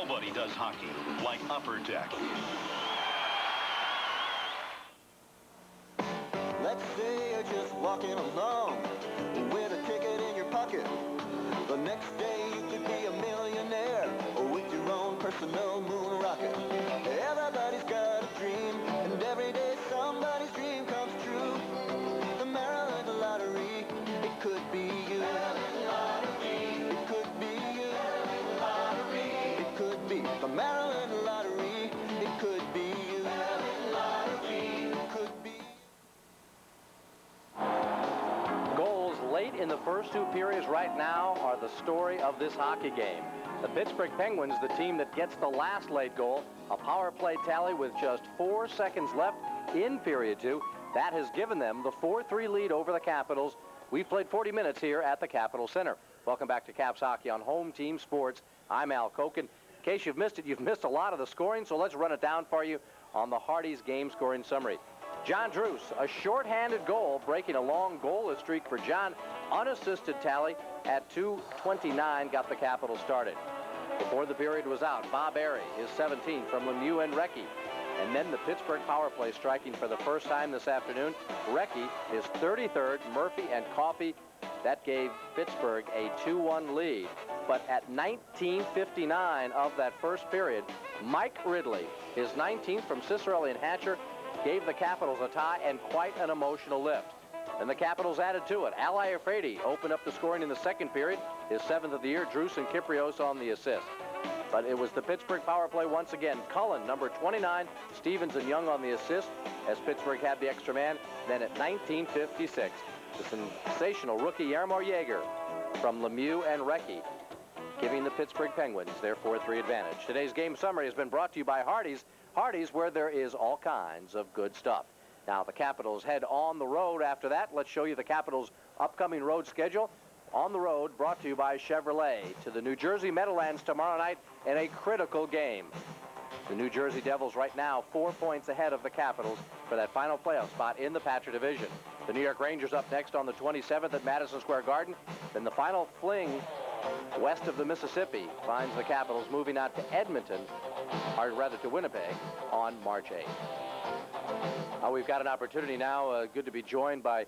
Nobody does hockey like Upper Deck. Let's say you're just walking along with a ticket in your pocket. The next day you could be a millionaire with your own personal moon rocket. Everybody's got a dream, and every day somebody's dream comes true. The Maryland Lottery, it could be you. Maryland Lottery, it could be you. Maryland Lottery, it could be the Maryland Lottery, it could be you. Maryland Lottery, it could be. Goals late in the first two periods right now are the story of this hockey game. The Pittsburgh Penguins, the team that gets the last late goal, a power play tally with just 4 seconds left in period two. That has given them the 4-3 lead over the Capitals. We've played 40 minutes here at the Capitol Center. Welcome back to Caps Hockey on Home Team Sports. I'm Al Koken. In case you've missed it, you've missed a lot of the scoring, so let's run it down for you on the Hardy's game scoring summary. John Druce, a shorthanded goal, breaking a long goalless streak for John. Unassisted tally at 2:29 got the Capitals started. Before the period was out, Bob Airy, his 17th from Lemieux and Recchi. And then the Pittsburgh power play striking for the first time this afternoon. Recchi, his 33rd, Murphy and Coffey. That gave Pittsburgh a 2-1 lead. But at 19:59 of that first period, Mike Ridley, his 19th from Cicerelli and Hatcher, gave the Capitals a tie and quite an emotional lift. And the Capitals added to it. Al Iafrate opened up the scoring in the second period, his 7th of the year. Druce and Kyprios on the assist. But it was the Pittsburgh power play once again. Cullen, number 29, Stevens and Young on the assist as Pittsburgh had the extra man. Then at 19:56, the sensational rookie Jaromir Jagr from Lemieux and Recchi, giving the Pittsburgh Penguins their 4-3 advantage. Today's game summary has been brought to you by Hardy's. Hardy's, where there is all kinds of good stuff. Now, the Capitals head on the road after that. Let's show you the Capitals' upcoming road schedule. On the road, brought to you by Chevrolet, to the New Jersey Meadowlands tomorrow night in a critical game. The New Jersey Devils right now 4 points ahead of the Capitals for that final playoff spot in the Patriot Division. The New York Rangers up next on the 27th at Madison Square Garden. Then the final fling west of the Mississippi finds the Capitals moving out to Edmonton, or rather to Winnipeg, on March 8th. We've got an opportunity now, good to be joined by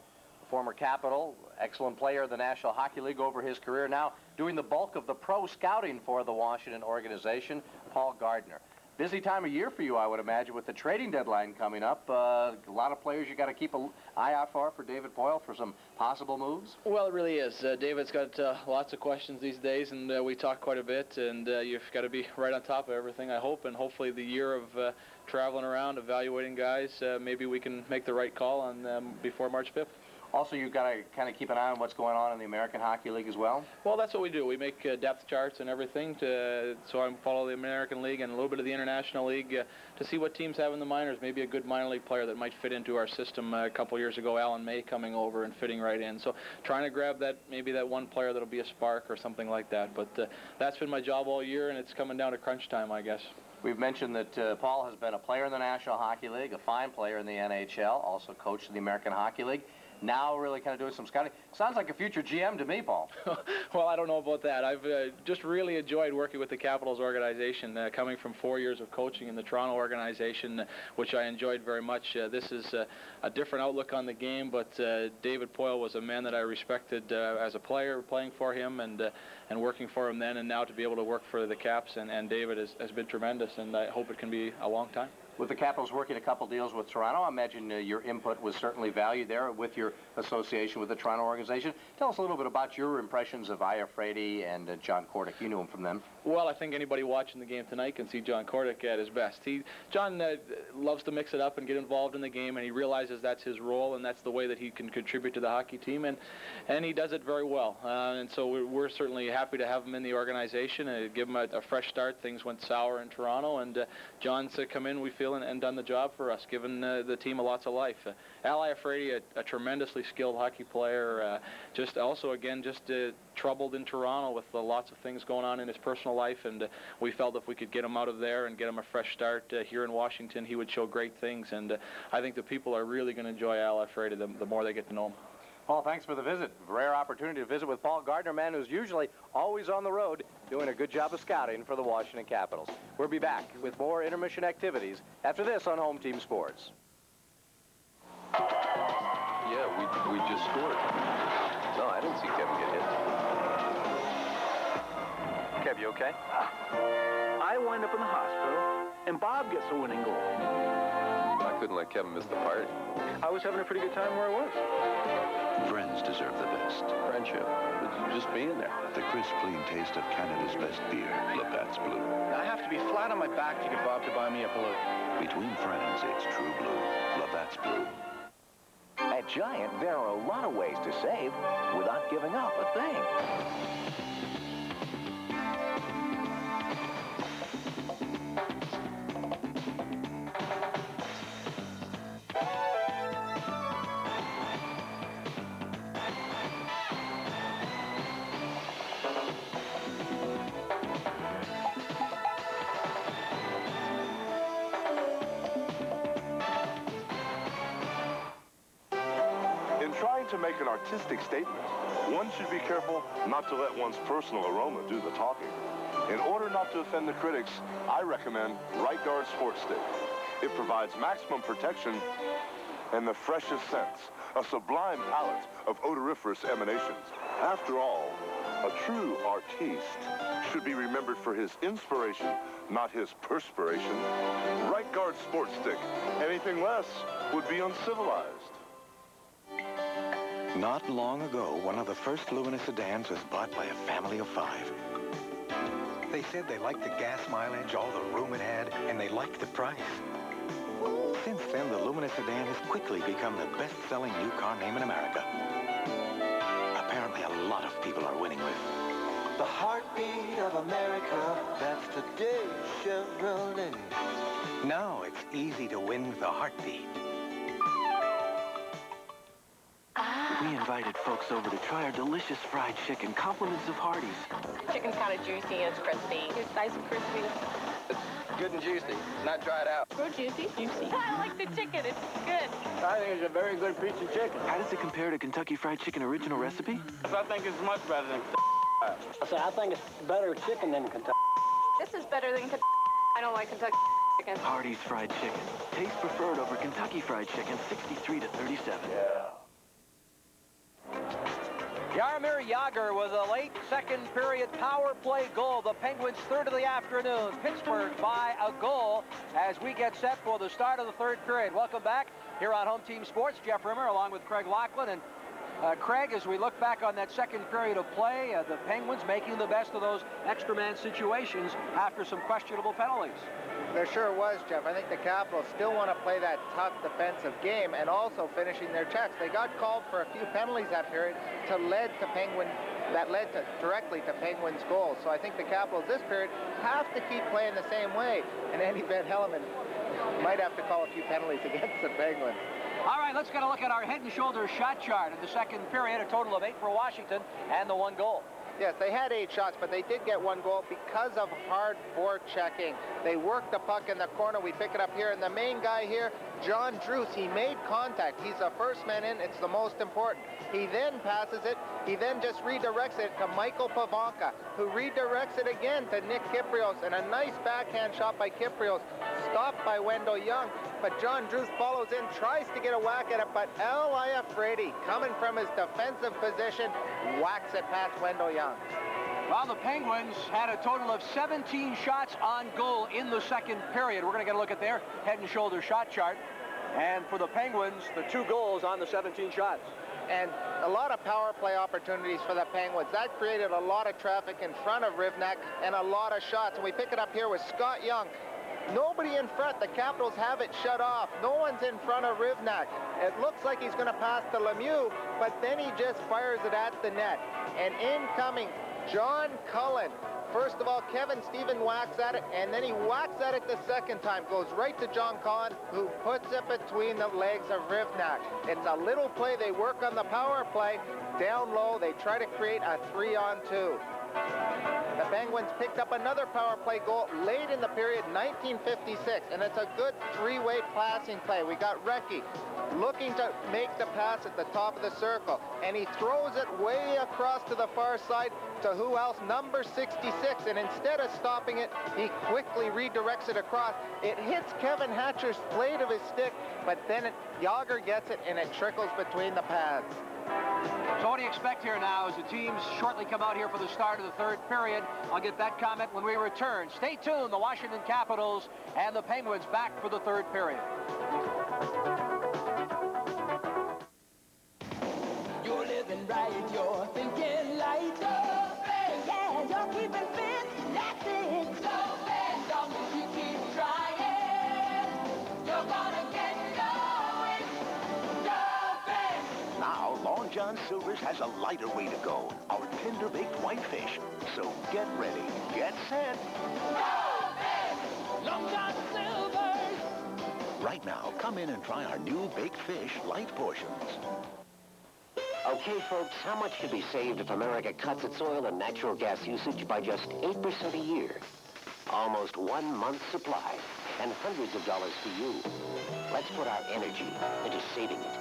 former Capital, excellent player of the National Hockey League over his career, now doing the bulk of the pro scouting for the Washington organization, Paul Gardner. Busy time of year for you, I would imagine, with the trading deadline coming up. A lot of players you got to keep an eye out for David Poile for some possible moves. Well, it really is. David's got lots of questions these days, and we talk quite a bit, and you've got to be right on top of everything, I hope, and hopefully the year of traveling around, evaluating guys, maybe we can make the right call on before March 5th. Also, you've got to kind of keep an eye on what's going on in the American Hockey League as well? Well, that's what we do. We make depth charts and everything, so I follow the American League and a little bit of the International League to see what teams have in the minors. Maybe a good minor league player that might fit into our system. A couple years ago, Alan May coming over and fitting right in. So trying to grab maybe that one player that'll be a spark or something like that. But that's been my job all year, and it's coming down to crunch time, I guess. We've mentioned that Paul has been a player in the National Hockey League, a fine player in the NHL, also coached in the American Hockey League. Now really kind of doing some scouting. Sounds like a future GM to me, Paul. Well, I don't know about that. I've just really enjoyed working with the Capitals organization, coming from 4 years of coaching in the Toronto organization, which I enjoyed very much. This is a different outlook on the game, but David Poile was a man that I respected as a player, playing for him and working for him then, and now to be able to work for the Caps and David has been tremendous, and I hope it can be a long time. With the Capitals working a couple deals with Toronto, I imagine your input was certainly valued there with your association with the Toronto organization. Tell us a little bit about your impressions of Iafrate and John Kordic. You knew him from them. Well, I think anybody watching the game tonight can see John Kordic at his best. John loves to mix it up and get involved in the game, and he realizes that's his role, and that's the way that he can contribute to the hockey team, and he does it very well. And so we're certainly happy to have him in the organization and give him a fresh start. Things went sour in Toronto, and John's come in, we feel, and done the job for us, given the team lots of life. Al Iafrate, a tremendously skilled hockey player, just troubled in Toronto with lots of things going on in his personal life, and we felt if we could get him out of there and get him a fresh start here in Washington, he would show great things, and I think the people are really going to enjoy Al Iafrate the more they get to know him. Paul, thanks for the visit. Rare opportunity to visit with Paul Gardner, man who's usually always on the road, doing a good job of scouting for the Washington Capitals. We'll be back with more intermission activities after this on Home Team Sports. Yeah, we just scored. No, I didn't see Kevin get hit. Kev, you okay? I wind up in the hospital, and Bob gets the winning goal. I couldn't let Kevin miss the party. I was having a pretty good time where I was. Friends deserve the best. Friendship. It's just being there. The crisp, clean taste of Canada's best beer, Labatt's Blue. I have to be flat on my back to get Bob to buy me a blue. Between friends, it's true blue. Labatt's Blue. At Giant, there are a lot of ways to save without giving up a thing. To make an artistic statement, one should be careful not to let one's personal aroma do the talking. In order not to offend the critics, I recommend Right Guard Sports Stick. It provides maximum protection and the freshest scents, a sublime palette of odoriferous emanations. After all, a true artiste should be remembered for his inspiration, not his perspiration. Right Guard Sports Stick. Anything less would be uncivilized. Not long ago, one of the first luminous sedans was bought by a family of 5. They said they liked the gas mileage, all the room it had, and they liked the price. Since then, the luminous sedan has quickly become the best-selling new car name in America. Apparently, a lot of people are winning with The heartbeat of America, that's today's Chevrolet. Now it's easy to win the heartbeat. We invited folks over to try our delicious fried chicken, compliments of Hardee's. Chicken's kind of juicy and it's crispy. It's nice and crispy. It's good and juicy, not dried out. Good juicy. Juicy. I like the chicken. It's good. I think it's a very good piece of chicken. How does it compare to Kentucky Fried Chicken original recipe? I think it's much better than I think it's better chicken than Kentucky. This is better than Kentucky. I don't like Kentucky chicken. Hardee's Fried Chicken. Taste preferred over Kentucky Fried Chicken, 63 to 37. Jaromir Jagr with a late second period power play goal. The Penguins' third of the afternoon. Pittsburgh by a goal as we get set for the start of the third period. Welcome back here on Home Team Sports. Jeff Rimmer along with Craig Laughlin. And Craig, as we look back on that second period of play, the Penguins making the best of those extra man situations after some questionable penalties. There sure was, Jeff. I think the Capitals still want to play that tough defensive game and also finishing their checks. They got called for a few penalties that period that led directly to Penguins' goals. So I think the Capitals this period have to keep playing the same way. And Andy Van Hellemond might have to call a few penalties against the Penguins. All right, let's get a look at our head and shoulders shot chart in the second period. A total of 8 for Washington and the 1 goal. Yes, they had 8 shots, but they did get 1 goal because of hard forechecking. They worked the puck in the corner. We pick it up here, and the main guy here, John Druce, he made contact. He's the first man in. It's the most important. He then passes it. He then just redirects it to Michael Pavanka, who redirects it again to Nick Kyprios, and a nice backhand shot by Kyprios, stopped by Wendell Young. But John Druce follows in, tries to get a whack at it, but El Iafredi, coming from his defensive position, whacks it past Wendell Young. Well, the Penguins had a total of 17 shots on goal in the second period. We're going to get a look at their head and shoulders shot chart. And for the Penguins, the 2 goals on the 17 shots. And a lot of power play opportunities for the Penguins. That created a lot of traffic in front of Rivnak and a lot of shots. And we pick it up here with Scott Young. Nobody in front. The Capitals have it shut off. No one's in front of Rivnak. It looks like he's going to pass to Lemieux, but then he just fires it at the net. And incoming, John Cullen. First of all, Kevin Stephen whacks at it, and then he whacks at it the second time. Goes right to John Cullen, who puts it between the legs of Rivnak. It's a little play. They work on the power play. Down low, they try to create a 3-on-2. The Penguins picked up another power play goal late in the period, 1956, and it's a good three-way passing play. We got Recchi looking to make the pass at the top of the circle, and he throws it way across to the far side to who else? Number 66, and instead of stopping it, he quickly redirects it across. It hits Kevin Hatcher's blade of his stick, but then Yager gets it, and it trickles between the pads. So what do you expect here now as the teams shortly come out here for the start of the third period? I'll get that comment when we return. Stay tuned. The Washington Capitals and the Penguins back for the third period. You're living right, you're thinking light. Yeah, you're keeping fit. That's it. So as long as you keep trying, you're gonna get going. Now, Long John Silver's has a lighter way to go. Our tender-baked whitefish. So get ready, get set. Long John Silver's. Right now, come in and try our new baked fish light portions. Okay, folks, how much could be saved if America cuts its oil and natural gas usage by just 8% a year? Almost 1 month's supply, and hundreds of dollars for you. Let's put our energy into saving it.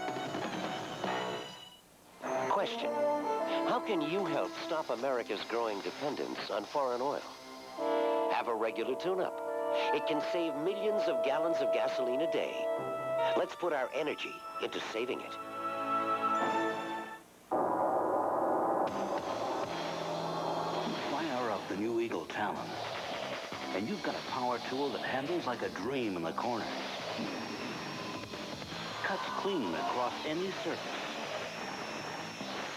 Question: how can you help stop America's growing dependence on foreign oil? Have a regular tune-up. It can save millions of gallons of gasoline a day. Let's put our energy into saving it. Fire up the new Eagle Talon, and you've got a power tool that handles like a dream in the corners. Cuts clean across any surface,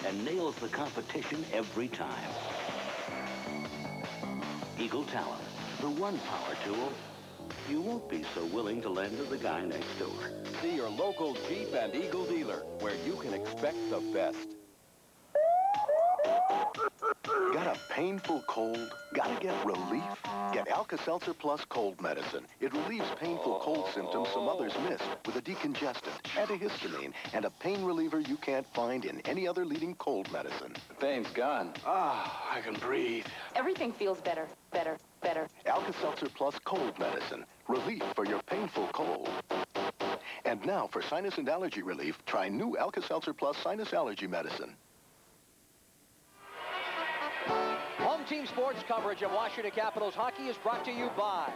and nails the competition every time. Eagle Talon, the one power tool you won't be so willing to lend to the guy next door. See your local Jeep and Eagle dealer, where you can expect the best. Got a painful cold? Gotta get relief? Get Alka-Seltzer Plus cold medicine. It relieves painful cold symptoms some others miss with a decongestant, antihistamine, and a pain reliever you can't find in any other leading cold medicine. The pain's gone. Ah, I can breathe. Everything feels better, better, better. Alka-Seltzer Plus cold medicine. Relief for your painful cold. And now for sinus and allergy relief, try new Alka-Seltzer Plus sinus allergy medicine. Home team sports coverage of Washington Capitals hockey is brought to you by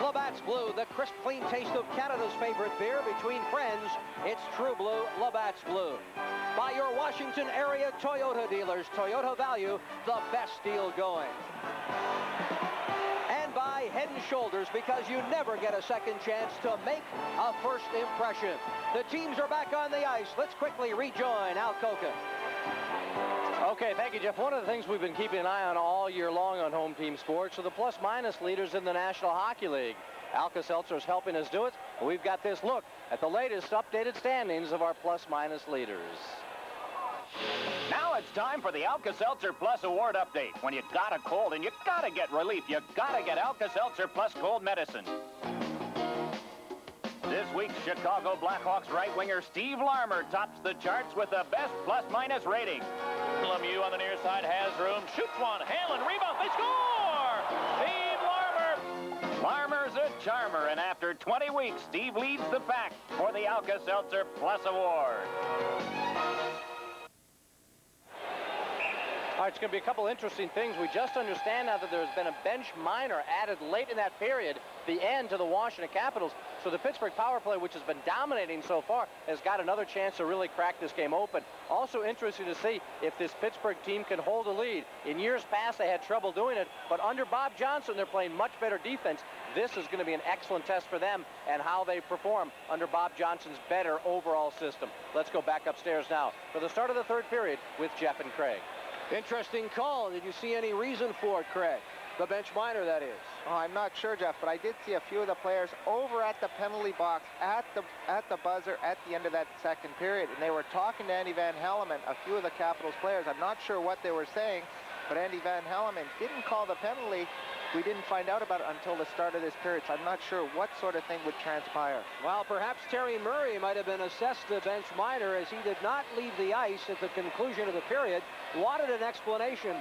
Labatt's Blue, the crisp, clean taste of Canada's favorite beer. Between friends, it's True Blue, Labatt's Blue. By your Washington area Toyota dealers, Toyota Value, the best deal going. And by Head & Shoulders, because you never get a second chance to make a first impression. The teams are back on the ice. Let's quickly rejoin Al Koken. Okay, thank you, Jeff. One of the things we've been keeping an eye on all year long on home team sports are the plus-minus leaders in the National Hockey League. Alka-Seltzer is helping us do it. We've got this look at the latest updated standings of our plus-minus leaders. Now it's time for the Alka-Seltzer Plus Award Update. When you got a cold and you gotta get relief, you gotta get Alka-Seltzer Plus cold medicine. This week's Chicago Blackhawks right-winger Steve Larmer tops the charts with the best plus-minus rating. Lemieux on the near side has room, shoots one, Hanlon, rebound, they score! Steve Larmer! Larmer's a charmer, and after 20 weeks, Steve leads the pack for the Alka-Seltzer Plus Award. All right, it's going to be a couple interesting things. We just understand now that there's been a bench minor added late in that period, the end to the Washington Capitals. So the Pittsburgh power play, which has been dominating so far, has got another chance to really crack this game open. Also interesting to see if this Pittsburgh team can hold a lead. In years past, they had trouble doing it, but under Bob Johnson, they're playing much better defense. This is going to be an excellent test for them and how they perform under Bob Johnson's better overall system. Let's go back upstairs now for the start of the third period with Jeff and Craig. Interesting call. Did you see any reason for it, Craig? The bench minor, that is. Oh, I'm not sure, Jeff, but I did see a few of the players over at the penalty box at the buzzer at the end of that second period, and they were talking to Andy Van Hellemond, a few of the Capitals players. I'm not sure what they were saying, but Andy Van Hellemond didn't call the penalty. We didn't find out about it until the start of this period, so I'm not sure what sort of thing would transpire. Well, perhaps Terry Murray might have been assessed the bench minor as he did not leave the ice at the conclusion of the period. Wanted an explanation.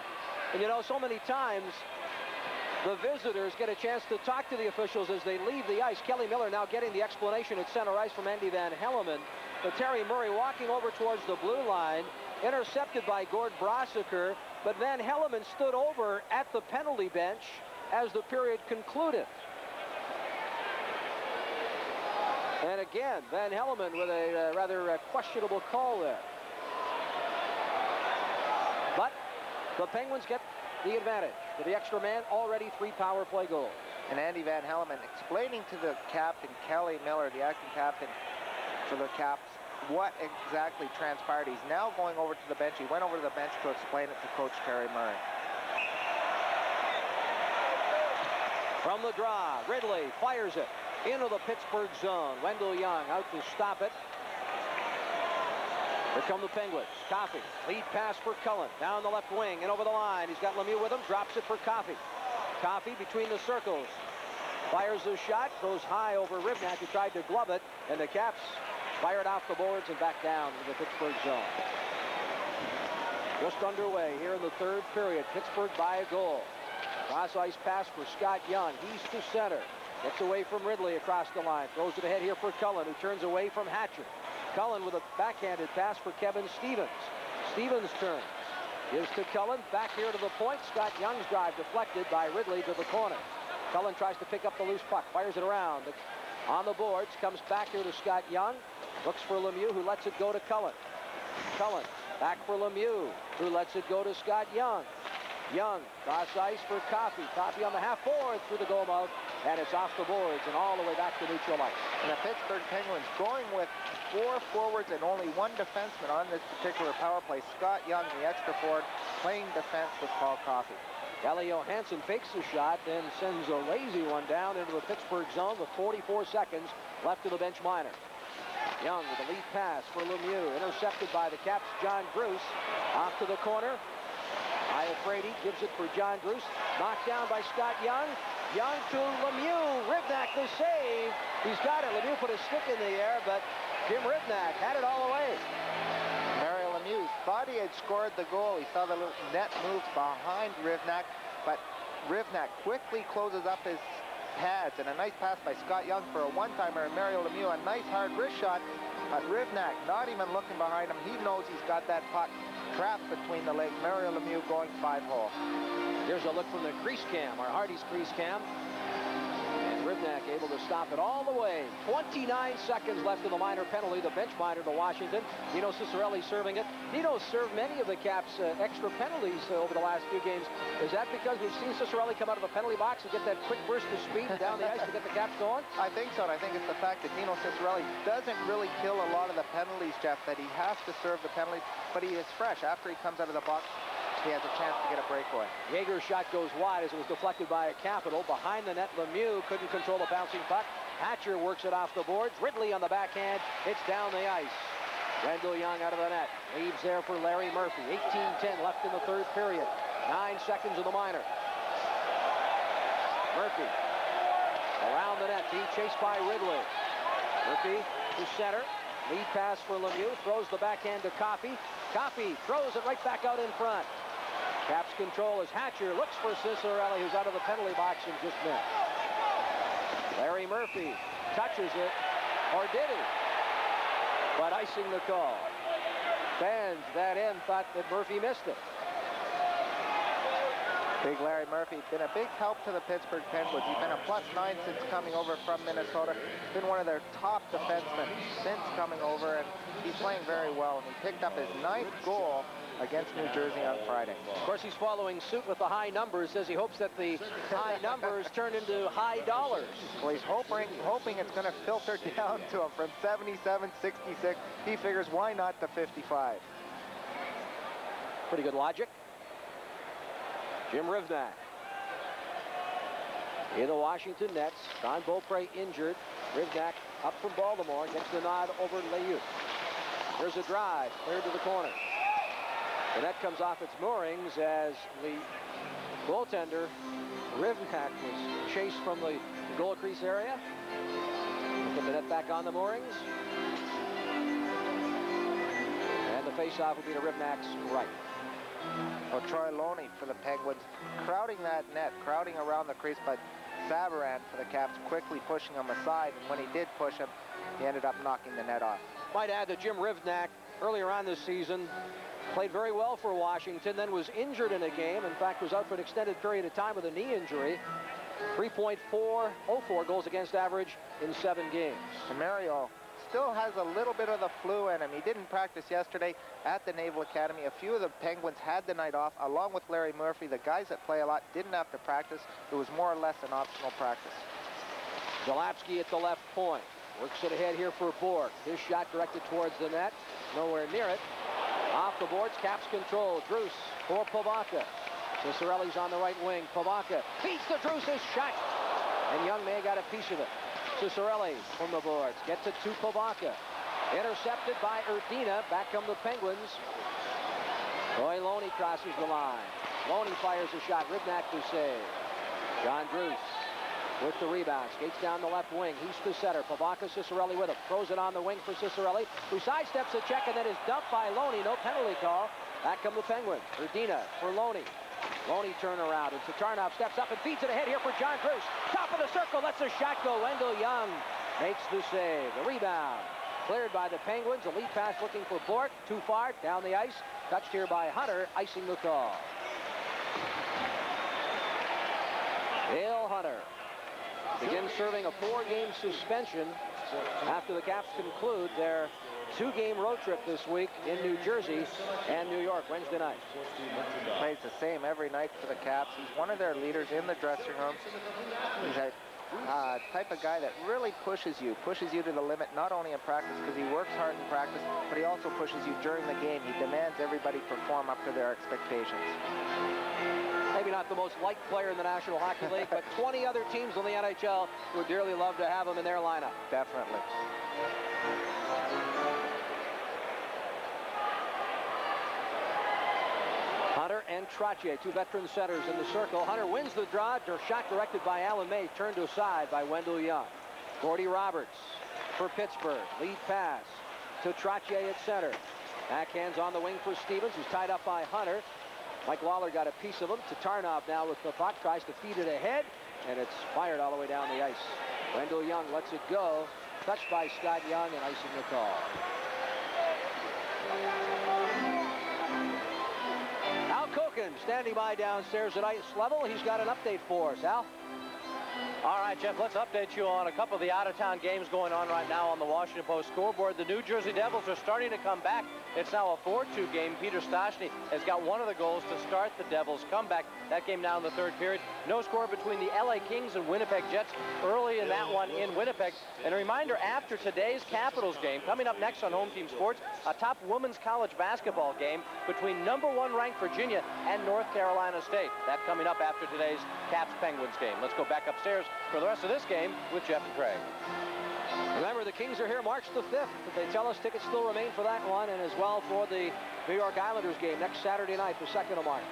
And you know, so many times the visitors get a chance to talk to the officials as they leave the ice. Kelly Miller now getting the explanation at center ice from Andy Van Hellemond. But Terry Murray walking over towards the blue line, intercepted by Gord Brosiker, but Van Hellemond stood over at the penalty bench as the period concluded. And again, Van Hellemond with a rather questionable call there. But the Penguins get the advantage. For the extra man, already 3 power play goals. And Andy Van Hellemond explaining to the captain, Kelly Miller, the acting captain for the Caps, what exactly transpired. He's now going over to the bench. He went over to the bench to explain it to Coach Terry Murray. From the draw, Ridley fires it into the Pittsburgh zone. Wendell Young out to stop it. Here come the Penguins. Coffey, lead pass for Cullen. Down the left wing and over the line. He's got Lemieux with him. Drops it for Coffey. Coffey between the circles. Fires a shot. Goes high over Rivnak, who tried to glove it. And the Caps fire it off the boards and back down to the Pittsburgh zone. Just underway here in the third period. Pittsburgh by a goal. Cross ice pass for Scott Young. He's to center. Gets away from Ridley across the line. Throws it ahead here for Cullen, who turns away from Hatcher. Cullen with a backhanded pass for Kevin Stevens. Stevens turns. Gives to Cullen. Back here to the point. Scott Young's drive deflected by Ridley to the corner. Cullen tries to pick up the loose puck. Fires it around. On the boards. Comes back here to Scott Young. Looks for Lemieux, who lets it go to Cullen. Cullen back for Lemieux, who lets it go to Scott Young. Young, cross ice for Coffey. Coffey on the half board through the goal mouth, and it's off the boards and all the way back to neutral ice. And the Pittsburgh Penguins going with 4 forwards and only 1 defenseman on this particular power play. Scott Young, the extra forward, playing defense with Paul Coffey. Ellie Johansson fakes the shot, then sends a lazy one down into the Pittsburgh zone with 44 seconds left of the bench minor. Young with a lead pass for Lemieux, intercepted by the Caps' John Bruce. Off to the corner. Iafrate gives it for John Bruce. Knocked down by Scott Young. Young to Lemieux. Rivnak the save. He's got it. Lemieux put his stick in the air, but Jim Rivnak had it all the way. Mario Lemieux thought he had scored the goal. He saw the little net move behind Rivnak, but Rivnak quickly closes up his pads, and a nice pass by Scott Young for a one-timer, and Mario Lemieux, a nice hard wrist shot, but Rivnak not even looking behind him. He knows he's got that puck trapped between the legs. Mario Lemieux going 5-hole. Here's a look from the crease cam, our Hardy's crease cam. And Rivnak able to stop it all the way. 29 seconds left in the minor penalty, the bench minor to Washington. Nino Cicarelli serving it. Nino served many of the Caps' extra penalties over the last few games. Is that because we've seen Cicarelli come out of the penalty box and get that quick burst of speed down the ice to get the Caps going? I think so, and I think it's the fact that Nino Cicarelli doesn't really kill a lot of the penalties, Jeff, that he has to serve the penalties, but he is fresh. After he comes out of the box, he has a chance to get a breakaway. Yeager's shot goes wide as it was deflected by a Capital. Behind the net, Lemieux couldn't control the bouncing puck. Hatcher works it off the boards. Ridley on the backhand. It's down the ice. Wendell Young out of the net. Leaves there for Larry Murphy. 18-10 left in the third period. 9 seconds of the minor. Murphy around the net, being chased by Ridley. Murphy to center. Lead pass for Lemieux. Throws the backhand to Coffey. Coffey throws it right back out in front. Caps control as Hatcher looks for Cicarelli, who's out of the penalty box and just missed. Larry Murphy touches it, or did he? But icing the call. Fans that end thought that Murphy missed it. Big Larry Murphy, been a big help to the Pittsburgh Penguins. He's been a +9 since coming over from Minnesota. Been one of their top defensemen since coming over, and he's playing very well. And he picked up his 9th goal against New Jersey on Friday. Of course, he's following suit with the high numbers. Says he hopes that the high numbers turn into high dollars. Well, he's hoping it's going to filter down to him from 77, 66. He figures, why not to 55? Pretty good logic. Jim Rivnak in the Washington Nets. Don Beaupre injured. Rivnak up from Baltimore. Gets the nod over Lemieux. There's a drive. Cleared to the corner. The net comes off its moorings as the goaltender, Rivnak, was chased from the goal crease area. Put the net back on the moorings. And the face-off will be to Rivnak's right. Well, Troy Loney for the Penguins, crowding that net, crowding around the crease, but Savaran for the Caps quickly pushing him aside, and when he did push him, he ended up knocking the net off. Might add that Jim Rivnak, earlier on this season, played very well for Washington, then was injured in a game. In fact, was out for an extended period of time with a knee injury. 3.404 goals against average in 7 games. Mario still has a little bit of the flu in him. He didn't practice yesterday at the Naval Academy. A few of the Penguins had the night off, along with Larry Murphy. The guys that play a lot didn't have to practice. It was more or less an optional practice. Zalapsky at the left point. Works it ahead here for Borg. His shot directed towards the net. Nowhere near it. Off the boards, Caps control. Druce for Pivonka. Ciccarelli's on the right wing. Pivonka beats the Druce's shot. And Young may have got a piece of it. Ciccarelli from the boards. Gets it to Pivonka. Intercepted by Erdina. Back come the Penguins. Troy Loney crosses the line. Loney fires a shot. Rivnak to save. John Druce with the rebound. Skates down the left wing. He's to center. Pivonka, Ciccarelli with him. Throws it on the wing for Ciccarelli, who sidesteps a check and then is dumped by Loney. No penalty call. Back come the Penguins. Erdina for Loney. Loney turnaround, and Tatarnov steps up and feeds it ahead here for John Druce. Top of the circle, lets the shot go. Wendell Young makes the save. The rebound cleared by the Penguins. A lead pass looking for Bork. Too far, down the ice. Touched here by Hunter, icing the call. Dale Hunter begins serving a 4-game suspension after the Caps conclude their 2-game road trip this week in New Jersey and New York Wednesday night. Plays the same every night for the Caps. He's one of their leaders in the dressing room. He's a type of guy that really pushes you to the limit, not only in practice because he works hard in practice, but he also pushes you during the game. He demands everybody perform up to their expectations. Maybe not the most liked player in the National Hockey League, but 20 other teams in the NHL would dearly love to have him in their lineup. Definitely. Hunter and Trottier, 2 veteran centers in the circle. Hunter wins the draw. Shot directed by Alan May, turned aside by Wendell Young. Gordy Roberts for Pittsburgh. Lead pass to Trottier at center. Backhands on the wing for Stevens, who's tied up by Hunter. Mike Lawler got a piece of him. Tatarnov now with the puck, tries to feed it ahead, and it's fired all the way down the ice. Wendell Young lets it go. Touched by Scott Young and icing the call. Al Koken standing by downstairs at ice level. He's got an update for us. Al? All right, Jeff, let's update you on a couple of the out-of-town games going on right now on the Washington Post scoreboard. The New Jersey Devils are starting to come back. It's now a 4-2 game. Peter Stastny has got one of the goals to start the Devils' comeback. That game now in the 3rd period. No score between the LA Kings and Winnipeg Jets early in that one in Winnipeg. And a reminder, after today's Capitals game, coming up next on Home Team Sports, a top women's college basketball game between #1 ranked Virginia and North Carolina State. That coming up after today's Caps-Penguins game. Let's go back upstairs for the rest of this game with Jeff and Craig. Remember, the Kings are here March the 5th. But they tell us tickets still remain for that one, and as well for the New York Islanders game next Saturday night, the 2nd of March.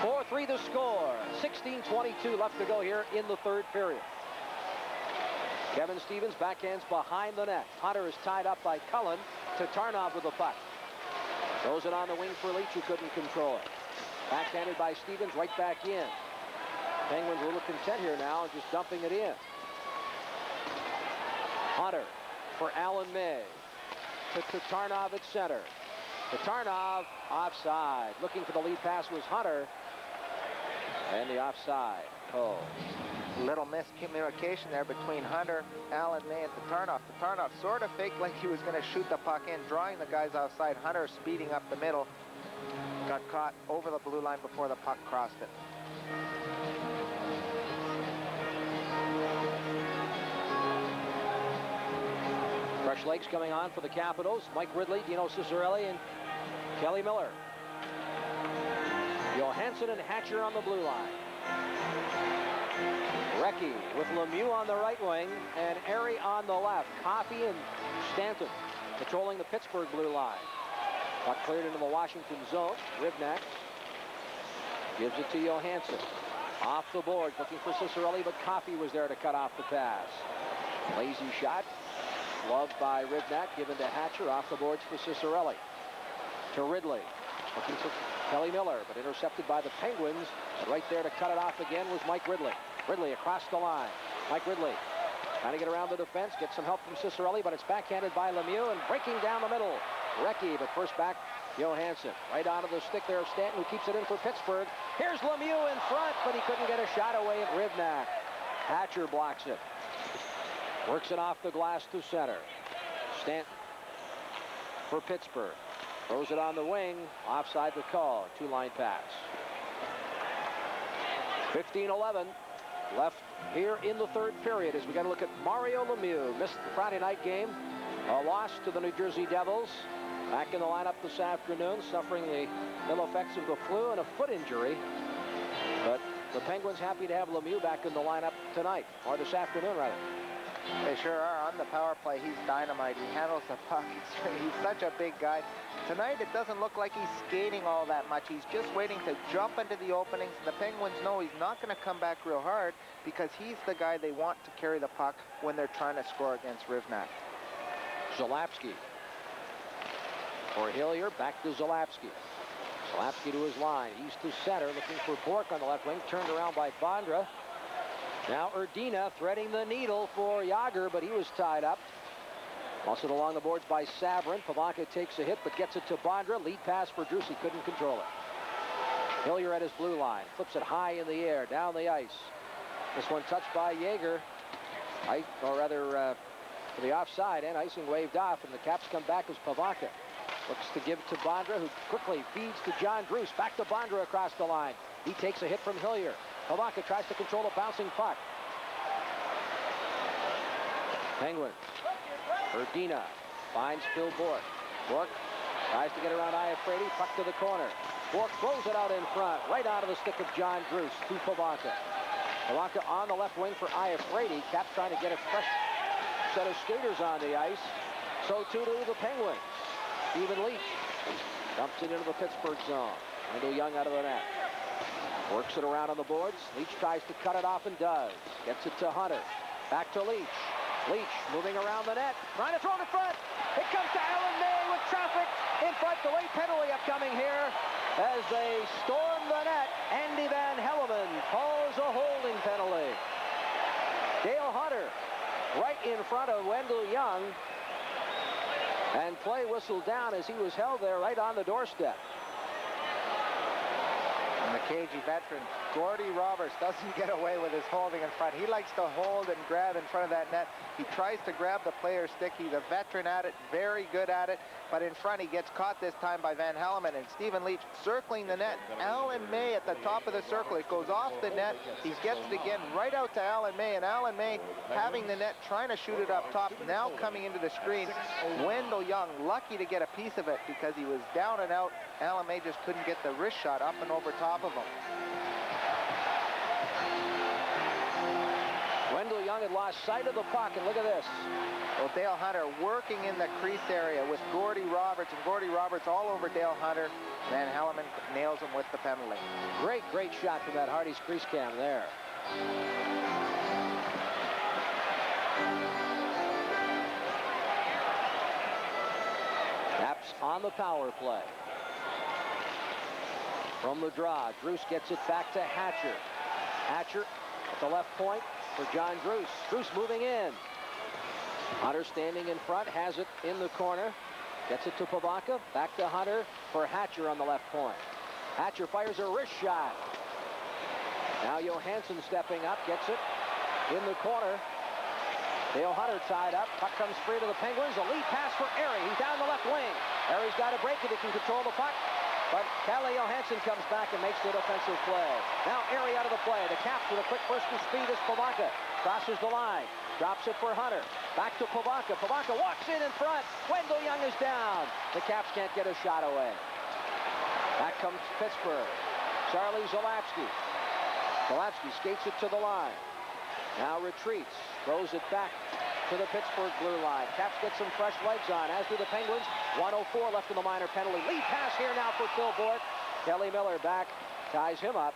4-3 the score. 16:22 left to go here in the 3rd period. Kevin Stevens backhands behind the net. Hunter is tied up by Cullen. Tatarnov with the puck. Throws it on the wing for Leach, who couldn't control it. Backhanded by Stevens, right back in. Penguins a little content here now and just dumping it in. Hunter for Alan May. To Tatarnov at center. Tatarnov offside. Looking for the lead pass was Hunter. And the offside call. Little miscommunication there between Hunter, Alan May, and Tatarnov. Tatarnov sort of faked like he was going to shoot the puck in, drawing the guys offside. Hunter speeding up the middle. Got caught over the blue line before the puck crossed it. Fresh legs coming on for the Capitals. Mike Ridley, Dino Ciccarelli, and Kelly Miller. Johansson and Hatcher on the blue line. Recchi with Lemieux on the right wing and Airy on the left. Coffey and Stanton patrolling the Pittsburgh blue line. Puck cleared into the Washington zone. Rivnak gives it to Johansson. Off the board, looking for Ciccarelli, but Coffey was there to cut off the pass. Lazy shot. Loved by Rivnak, given to Hatcher, off the boards for Ciccarelli. To Ridley. Looking for Kelly Miller, but intercepted by the Penguins. And right there to cut it off again was Mike Ridley. Ridley across the line. Mike Ridley trying to get around the defense, get some help from Cicerelli, but it's backhanded by Lemieux and breaking down the middle. Recchi, but first back, Johansson. Right onto the stick there of Stanton, who keeps it in for Pittsburgh. Here's Lemieux in front, but he couldn't get a shot away at Rivnak. Hatcher blocks it. Works it off the glass to center. Stanton for Pittsburgh. Throws it on the wing, offside the call. Two-line pass. 15-11 left here in the third period as we got to look at Mario Lemieux. Missed the Friday night game. A loss to the New Jersey Devils. Back in the lineup this afternoon, suffering the ill effects of the flu and a foot injury. But the Penguins happy to have Lemieux back in the lineup tonight, or this afternoon, rather. They sure are. On the power play, he's dynamite. He handles the puck. He's such a big guy. Tonight, it doesn't look like he's skating all that much. He's just waiting to jump into the openings. The Penguins know he's not going to come back real hard because he's the guy they want to carry the puck when they're trying to score against Rivnak. Zalapski. For Hillier, back to Zalapski. Zalapski to his line. He's to center, looking for Bork on the left wing. Turned around by Bondra. Now Erdina threading the needle for Yager, but he was tied up. Also along the boards by Sabrin. Pavanka takes a hit, but gets it to Bondra. Lead pass for Druce. He couldn't control it. Hillier at his blue line. Flips it high in the air, down the ice. This one touched by Yager. Or rather, for the offside, and icing waved off, and the Caps come back as Pavanka looks to give to Bondra, who quickly feeds to John Druce. Back to Bondra across the line. He takes a hit from Hillier. Pavanka tries to control a bouncing puck. Penguins. Erdina finds Phil Bork. Bork tries to get around Iafrate. Puck to the corner. Bork throws it out in front, right out of the stick of John Druce to Pavanka. Pavanka on the left wing for Iafrate. Caps trying to get a fresh set of skaters on the ice. So too do the Penguins. Stephen Leach dumps it into the Pittsburgh zone. Wendell Young out of the net. Works it around on the boards. Leach tries to cut it off and does. Gets it to Hunter. Back to Leach. Leach moving around the net. Trying to throw it in front. It comes to Alan May with traffic in front. The late penalty upcoming here as they storm the net. Andy Van Helleman calls a holding penalty. Dale Hunter right in front of Wendell Young. And play whistled down as he was held there right on the doorstep. And the cagey veteran, Gordy Roberts, doesn't get away with his holding in front. He likes to hold and grab in front of that net. He tries to grab the player's stick. He's a veteran at it, very good at it. But in front, he gets caught this time by Van Helleman, and Stephen Leach circling the net. Alan May at the top of the circle. It goes off the net. He gets it again right out to Alan May, and Alan May having the net, trying to shoot it up top, now coming into the screen. Wendell Young lucky to get a piece of it because he was down and out. Alan May just couldn't get the wrist shot up and over top of him. Wendell Young had lost sight of the puck, and look at this. Well, Dale Hunter working in the crease area with Gordy Roberts, and Gordy Roberts all over Dale Hunter. Van Helleman nails him with the penalty. Great shot from that Hardy's crease cam there. Caps on the power play. From the draw, Druce gets it back to Hatcher. Hatcher at the left point for John Druce. Druce moving in. Hunter standing in front, has it in the corner. Gets it to Pavanka, back to Hunter for Hatcher on the left point. Hatcher fires a wrist shot. Now Johansson stepping up, gets it in the corner. Dale Hunter tied up. Puck comes free to the Penguins. A lead pass for Airy. He's down the left wing. Airy's got a break if he can control the puck. But Calle Johansson comes back and makes the defensive play. Now Airy out of the play. The Caps with a quick burst of speed is Pavanka. Crosses the line. Drops it for Hunter. Back to Pavanka. Pavanka walks in front. Wendell Young is down. The Caps can't get a shot away. Back comes Pittsburgh. Charlie Zalapski. Zalapski skates it to the line. Now retreats. Throws it back to the Pittsburgh blue line. Caps get some fresh legs on, as do the Penguins. 1:04 left in the minor penalty. Lead pass here now for Phil Bork. Kelly Miller back, ties him up.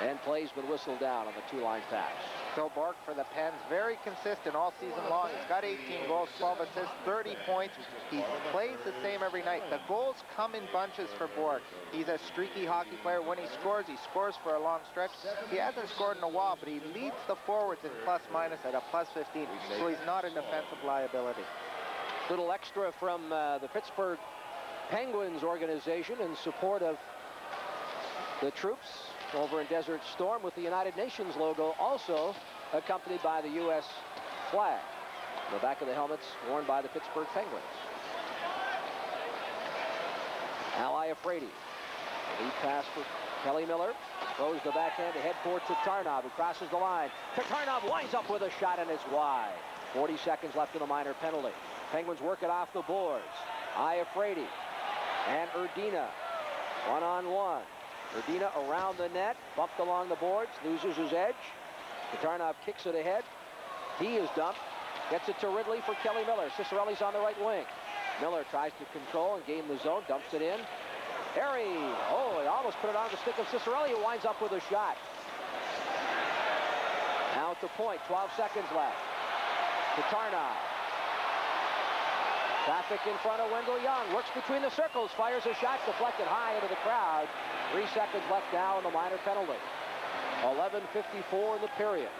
And play's been whistled down on the two-line pass. Phil Bork for the Pens, very consistent all season long. He's got 18 goals, 12 assists, 30 points. He plays the same every night. The goals come in bunches for Bork. He's a streaky hockey player. When he scores for a long stretch. He hasn't scored in a while, but he leads the forwards in plus-minus at a +15, so he's not a defensive liability. Little extra from the Pittsburgh Penguins organization in support of the troops over in Desert Storm with the United Nations logo, also accompanied by the U.S. flag. The back of the helmets worn by the Pittsburgh Penguins. Al Iafrate. Lead pass for Kelly Miller. Throws the backhand to head for Tatarnov, who crosses the line. Tatarnov winds up with a shot, and it's wide. 40 seconds left in the minor penalty. Penguins work it off the boards. Iafrate and Erdina. One-on-one. Erdina around the net, bumped along the boards, loses his edge. Tatarnov kicks it ahead. He is dumped. Gets it to Ridley for Kelly Miller. Cicerelli's on the right wing. Miller tries to control and gain the zone, dumps it in. Harry, oh, he almost put it on the stick of Cicerelli, who winds up with a shot. Now at the point, 12 seconds left. Tatarnov. Traffic in front of Wendell Young. Works between the circles. Fires a shot deflected high into the crowd. 3 seconds left now in the minor penalty. 11:54 in the period.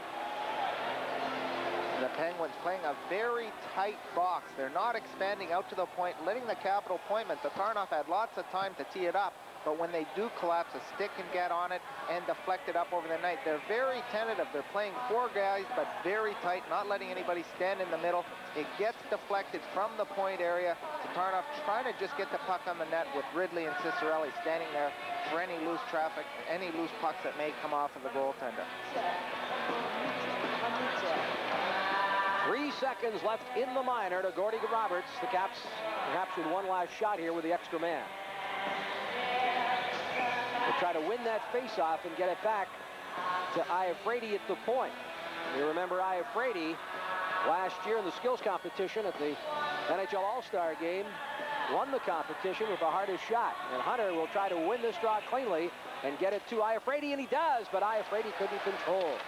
The Penguins playing a very tight box. They're not expanding out to the point, letting the capital pointman. Tatarnov had lots of time to tee it up, but when they do collapse, a stick can get on it and deflect it up over the night. They're very tentative. They're playing 4 guys, but very tight, not letting anybody stand in the middle. It gets deflected from the point area. Tatarnov trying to just get the puck on the net with Ridley and Cicerelli standing there for any loose traffic, any loose pucks that may come off of the goaltender. 3 seconds left in the minor to Gordy Roberts. The Caps perhaps with one last shot here with the extra man. They'll try to win that face-off and get it back to Iafrate at the point. You remember Iafrate last year in the skills competition at the NHL All-Star game won the competition with the hardest shot. And Hunter will try to win this draw cleanly and get it to Iafrate, and he does, but Iafrate couldn't control.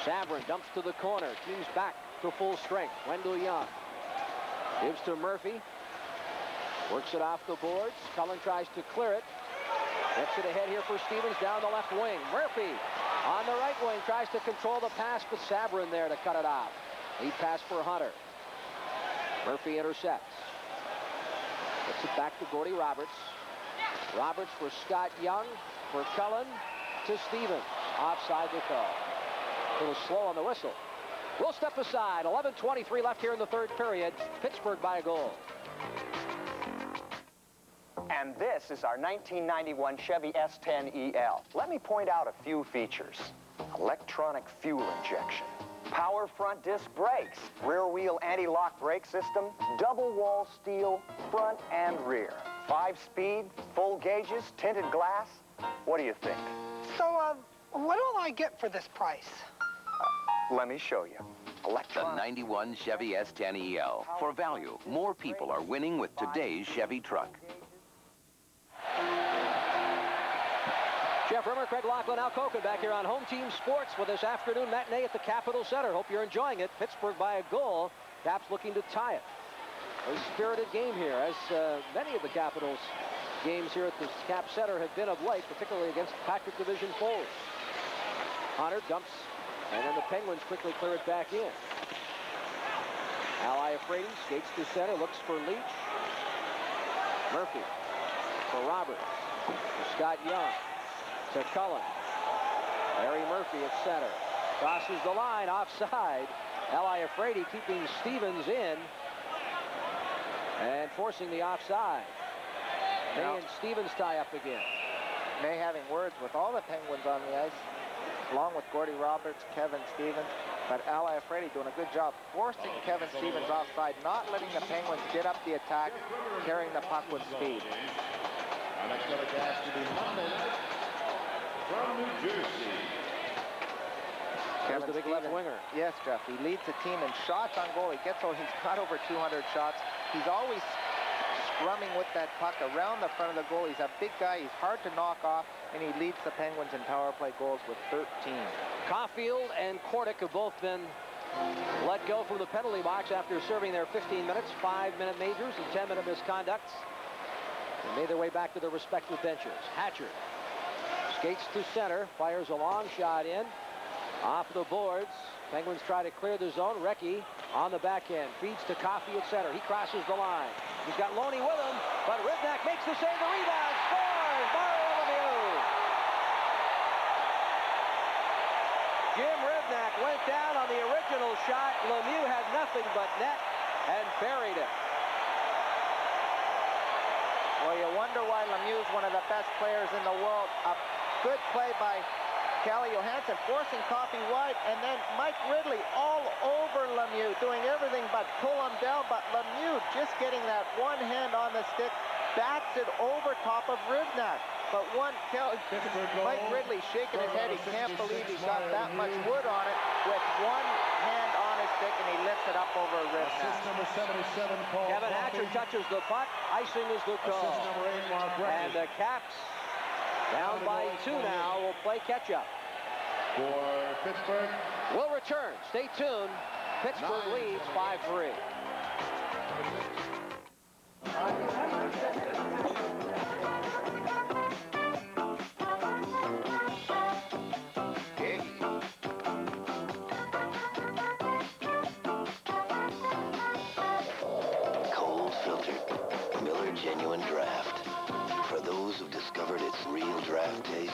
Sabrin dumps to the corner. Team's back to full strength. Wendell Young gives to Murphy. Works it off the boards. Cullen tries to clear it. Gets it ahead here for Stevens down the left wing. Murphy on the right wing tries to control the pass, but Sabrin there to cut it off. Lead pass for Hunter. Murphy intercepts. Gets it back to Gordy Roberts. Roberts for Scott Young. For Cullen to Stevens. Offside the call. A little slow on the whistle. We'll step aside. 11:23 left here in the third period. Pittsburgh by a goal. And this is our 1991 Chevy S10EL. Let me point out a few features. Electronic fuel injection, power front disc brakes, rear wheel anti-lock brake system, double wall steel, front and rear. 5-speed, full gauges, tinted glass. What do you think? So, what will I get for this price? Let me show you. The 91 Chevy S10EL. For value, more people are winning with today's Chevy truck. Jeff Rimmer, Craig Laughlin, Al Koken back here on Home Team Sports with this afternoon matinee at the Capitol Center. Hope you're enjoying it. Pittsburgh by a goal. Caps looking to tie it. A spirited game here, as many of the Capitals games here at the Cap Center have been of late, particularly against Patrick Division foes. Hunter dumps, and then the Penguins quickly clear it back in. Al Iafrate skates to center, looks for Leach. Murphy for Roberts. To Scott Young. To Cullen. Larry Murphy at center. Crosses the line, offside. Al Iafrate keeping Stevens in and forcing the offside. May and Stevens tie up again. May having words with all the Penguins on the ice, along with Gordy Roberts, Kevin Stevens, but Al Iafrate doing a good job forcing Kevin Stevens offside, not letting the Penguins get up the attack, carrying the puck with speed. Our next telecast to be Monday night from New Jersey. Kevin the big left winger. Yes, Jeff. He leads the team in shots on goal. He's got over 200 shots. He's always scrumming with that puck around the front of the goal. He's a big guy. He's hard to knock off. and he leads the Penguins in power play goals with 13. Caulfield and Kordic have both been let go from the penalty box after serving their 15 minutes, 5-minute majors and 10-minute misconducts. They made their way back to their respective benches. Hatcher skates to center, fires a long shot in, off the boards. Penguins try to clear the zone. Recchi on the backhand, feeds to Coffey at center. He crosses the line. He's got Loney with him, but Rivnak makes the save. The rebound, scores! Mario Lemieux. Jim Rivnak went down on the original shot. Lemieux had nothing but net and buried it. Well, you wonder why Lemieux is one of the best players in the world. A good play by Calle Johansson, forcing Coffey wide, and then Mike Ridley all over Lemieux, doing everything but pull him down. But Lemieux just getting that one hand on the stick, bats it over top of Rivnak. But Mike Ridley shaking his head. He can't believe he got that much wood on it with one hand on his stick, and he lifts it up over Rivnak. Assist number 77, Paul. Kevin Hatcher touches the puck. Icing is the call. Assist number 8, Mark Recchi. And the Caps, down by 2 now, will play catch-up. For Pittsburgh. We'll return. Stay tuned. Pittsburgh leads 5-3. Cold filtered Miller Genuine Draft. For those who've discovered its real draft taste,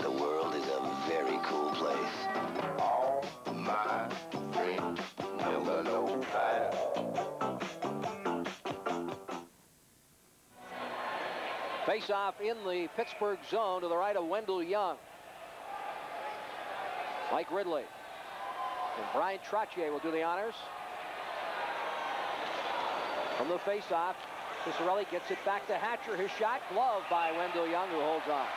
the world is a very cool place. All my friends Miller No Fire. Face-off in the Pittsburgh zone to the right of Wendell Young. Mike Ridley. And Brian Trottier will do the honors. From the face-off, Cicerelli gets it back to Hatcher. His shot gloved by Wendell Young, who holds on.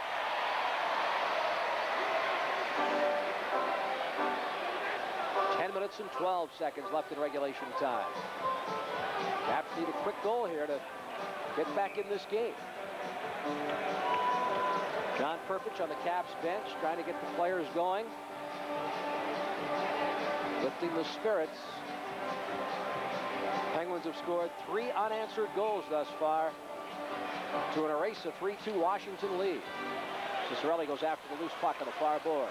Minutes and 12 seconds left in regulation time. Caps need a quick goal here to get back in this game. John Perpich on the Caps bench trying to get the players going. Lifting the spirits. Penguins have scored 3 unanswered goals thus far to erase a 3-2 Washington lead. Cicerelli goes after the loose puck on the far board.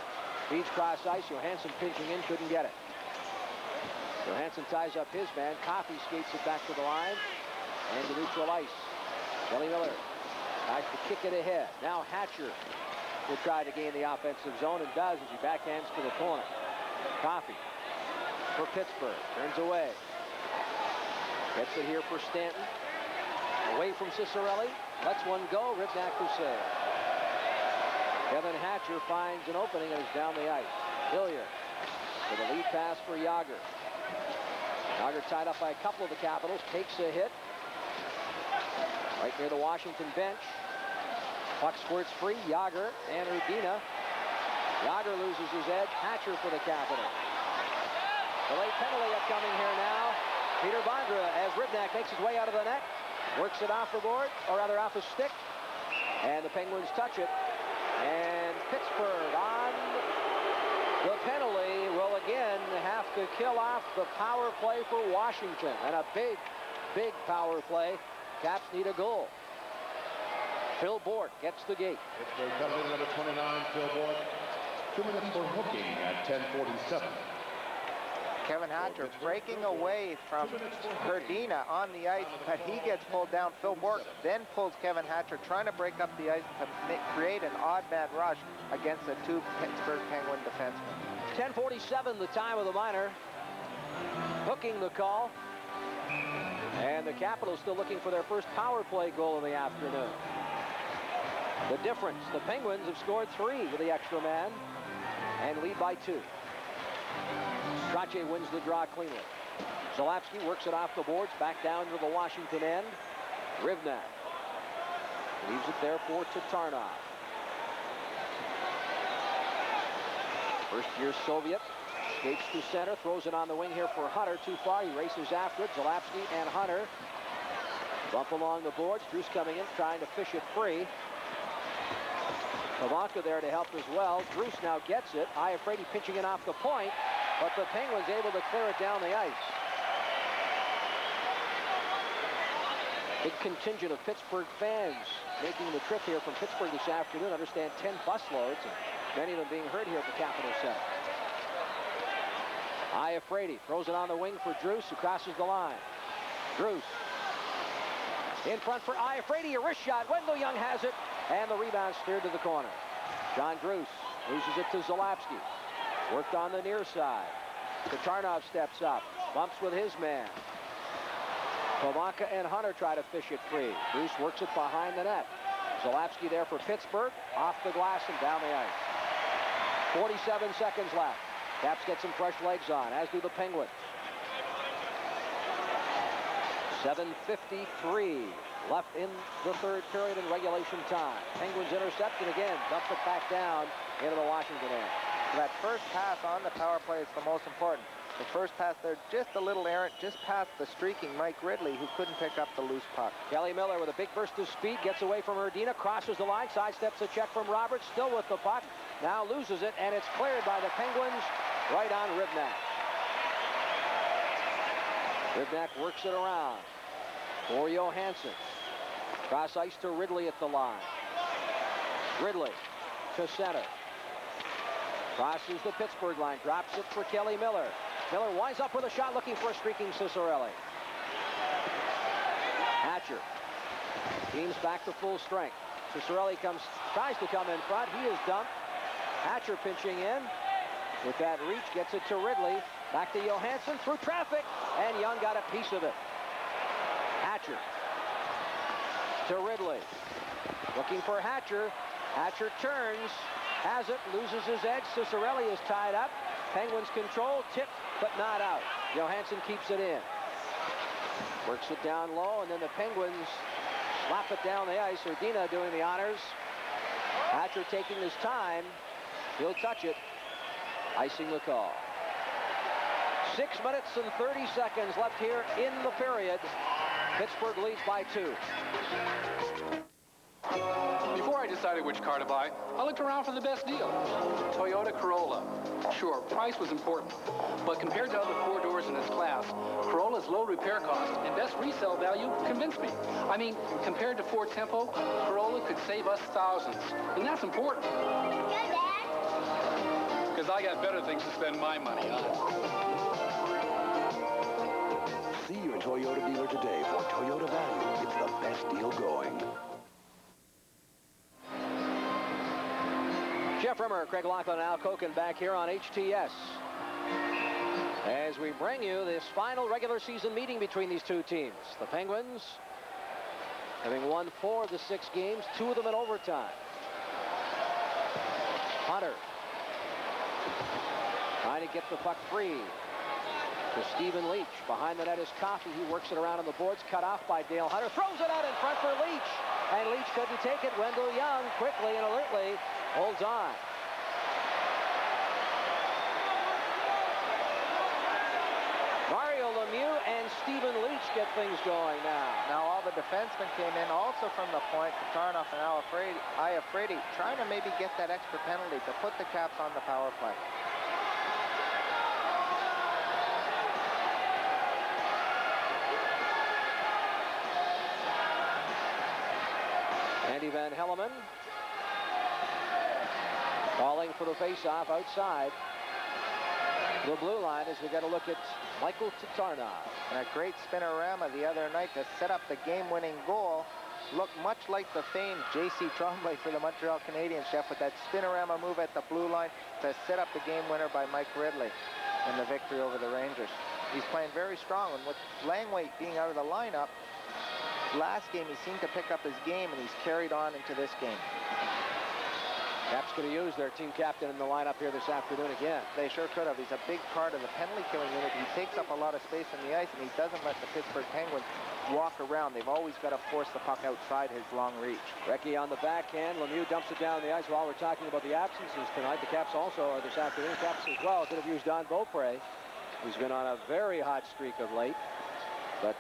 Feeds cross ice. Johansson pinching in, couldn't get it. Johansson ties up his man. Coffey skates it back to the line and to neutral ice. Kelly Miller tries to kick it ahead. Now Hatcher will try to gain the offensive zone and does as he backhands to the corner. Coffey for Pittsburgh. Turns away. Gets it here for Stanton. Away from Cicerelli. Lets one go. Rivnak to save. Kevin Hatcher finds an opening and is down the ice. Hilliard with a lead pass for Yager. Yager tied up by a couple of the Capitals. Takes a hit. Right near the Washington bench. Puck squirts free. Yager and Urbina. Yager loses his edge. Hatcher for the Capitals. The late penalty upcoming here now. Peter Bondra as Rivnak makes his way out of the net. Works it off the board, or rather off a stick. And the Penguins touch it. And Pittsburgh on the penalty will again have to kill off the power play for Washington. And a big, big power play. Caps need a goal. Phil Bourque gets the gate. Pittsburgh penalty number 29, Phil Bourque. 2 minutes for hooking at 10:47. Kevin Hatcher breaking away from Herdina on the ice, but he gets pulled down. Phil Bourque then pulls Kevin Hatcher, trying to break up the ice to create an odd man rush against the 2 Pittsburgh Penguin defensemen. 10:47, the time of the minor. Hooking the call. And the Capitals still looking for their first power play goal of the afternoon. The difference, the Penguins have scored 3 with the extra man and lead by 2. Trottier wins the draw cleanly. Zalapski works it off the boards, back down to the Washington end. Rivnak leaves it there for Tatarnov. First-year Soviet skates to center, throws it on the wing here for Hunter. Too far, he races after it. Zalapski and Hunter bump along the boards. Drew's coming in, trying to fish it free. Pavanka there to help as well. Bruce now gets it. Iafrate pinching it off the point, but the Penguins able to clear it down the ice. Big contingent of Pittsburgh fans making the trip here from Pittsburgh this afternoon. Understand 10 busloads, and many of them being heard here at the Capitol Center. Iafrate throws it on the wing for Druce, who crosses the line. Druce in front for Iafrate, a wrist shot. Wendell Young has it, and the rebound steered to the corner. John Druce loses it to Zalapski. Worked on the near side. Tatarnov steps up, bumps with his man. Pavanka and Hunter try to fish it free. Bruce works it behind the net. Zalapski there for Pittsburgh, off the glass and down the ice. 47 seconds left. Caps get some fresh legs on, as do the Penguins. 7:53 left in the third period in regulation time. Penguins intercept and again dump it back down into the Washington end. That first pass on the power play is the most important. The first pass there, just a little errant, just past the streaking Mike Ridley, who couldn't pick up the loose puck. Kelly Miller with a big burst of speed, gets away from Erdina, crosses the line, sidesteps a check from Roberts, still with the puck, now loses it, and it's cleared by the Penguins right on Ribnak. Ribnak works it around for Johansson. Cross ice to Ridley at the line. Ridley to center. Crosses the Pittsburgh line, drops it for Kelly Miller. Miller winds up with a shot, looking for a streaking Ciccarelli. Hatcher teams back to full strength. Ciccarelli tries to come in front. He is dumped. Hatcher pinching in. With that reach, gets it to Ridley. Back to Johansson through traffic, and Young got a piece of it. Hatcher to Ridley. Looking for Hatcher. Hatcher turns. Has it, loses his edge. Ciccarelli is tied up. Penguins control, tipped, but not out. Johansson keeps it in. Works it down low, and then the Penguins slap it down the ice. Erdina doing the honors. Hatcher taking his time. He'll touch it. Icing the call. 6 minutes and 30 seconds left here in the period. Pittsburgh leads by 2. Before I decided which car to buy, I looked around for the best deal. Toyota Corolla. Sure, price was important, but compared to other four doors in its class, Corolla's low repair cost and best resale value convinced me. I mean, compared to Ford Tempo, Corolla could save us thousands, and that's important. Yeah, Dad. Because I got better things to spend my money on. See your Toyota dealer today for Toyota value. It's the best deal going. Jeff Rimmer, Craig Laughlin, and Al Koken back here on HTS as we bring you this final regular season meeting between these two teams. The Penguins having won 4 of the 6 games, 2 of them in overtime. Hunter trying to get the puck free to Stephen Leach. Behind the net is Coffey. He works it around on the boards, cut off by Dale Hunter. Throws it out in front for Leach, and Leach couldn't take it. Wendell Young quickly and alertly holds on. Mario Lemieux and Stephen Leach get things going now. Now all the defensemen came in also from the point. Tatarnov and Iafrate trying to maybe get that extra penalty to put the Caps on the power play. Andy Van Helleman calling for the face-off outside the blue line as we got a look at Michael Tatarnov. And a great spinorama the other night to set up the game-winning goal. Looked much like the famed J.C. Tremblay for the Montreal Canadiens, Jeff, with that spinorama move at the blue line to set up the game winner by Mike Ridley in the victory over the Rangers. He's playing very strong, and with Langway being out of the lineup, last game he seemed to pick up his game, and he's carried on into this game. Caps could have used their team captain in the lineup here this afternoon again. They sure could have. He's a big part of the penalty-killing unit. He takes up a lot of space on the ice, and he doesn't let the Pittsburgh Penguins walk around. They've always got to force the puck outside his long reach. Recchi on the backhand. Lemieux dumps it down the ice. While we're talking about the absences tonight, the Caps also are this afternoon. Caps as well could have used Don Beaupre, who's been on a very hot streak of late, but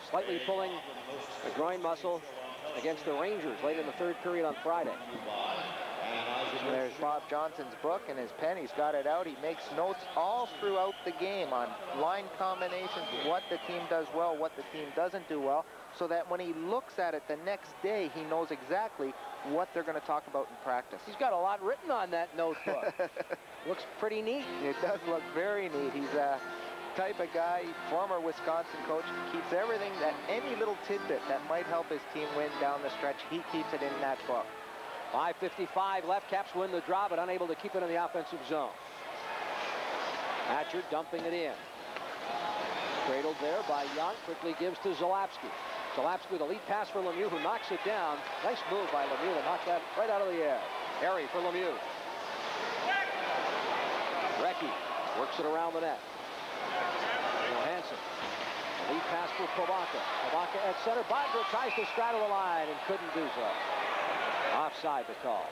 slightly pulling a groin muscle against the Rangers late in the third period on Friday. There's Bob Johnson's book and his pen. He's got it out. He makes notes all throughout the game on line combinations, what the team does well, what the team doesn't do well, so that when he looks at it the next day, he knows exactly what they're going to talk about in practice. He's got a lot written on that notebook. Looks pretty neat. It does look very neat. He's a type of guy, former Wisconsin coach, keeps everything, that any little tidbit that might help his team win down the stretch, he keeps it in that book. 5:55 left. Caps win the draw, but unable to keep it in the offensive zone. Hatcher dumping it in. Cradled there by Young. Quickly gives to Zalapski. Zalapski with a lead pass for Lemieux, who knocks it down. Nice move by Lemieux to knock that right out of the air. Harry for Lemieux. Recchi works it around the net. Johansson. Lead pass for Pivonka. Pivonka at center. Bondra tries to straddle the line and couldn't do so. Offside the call.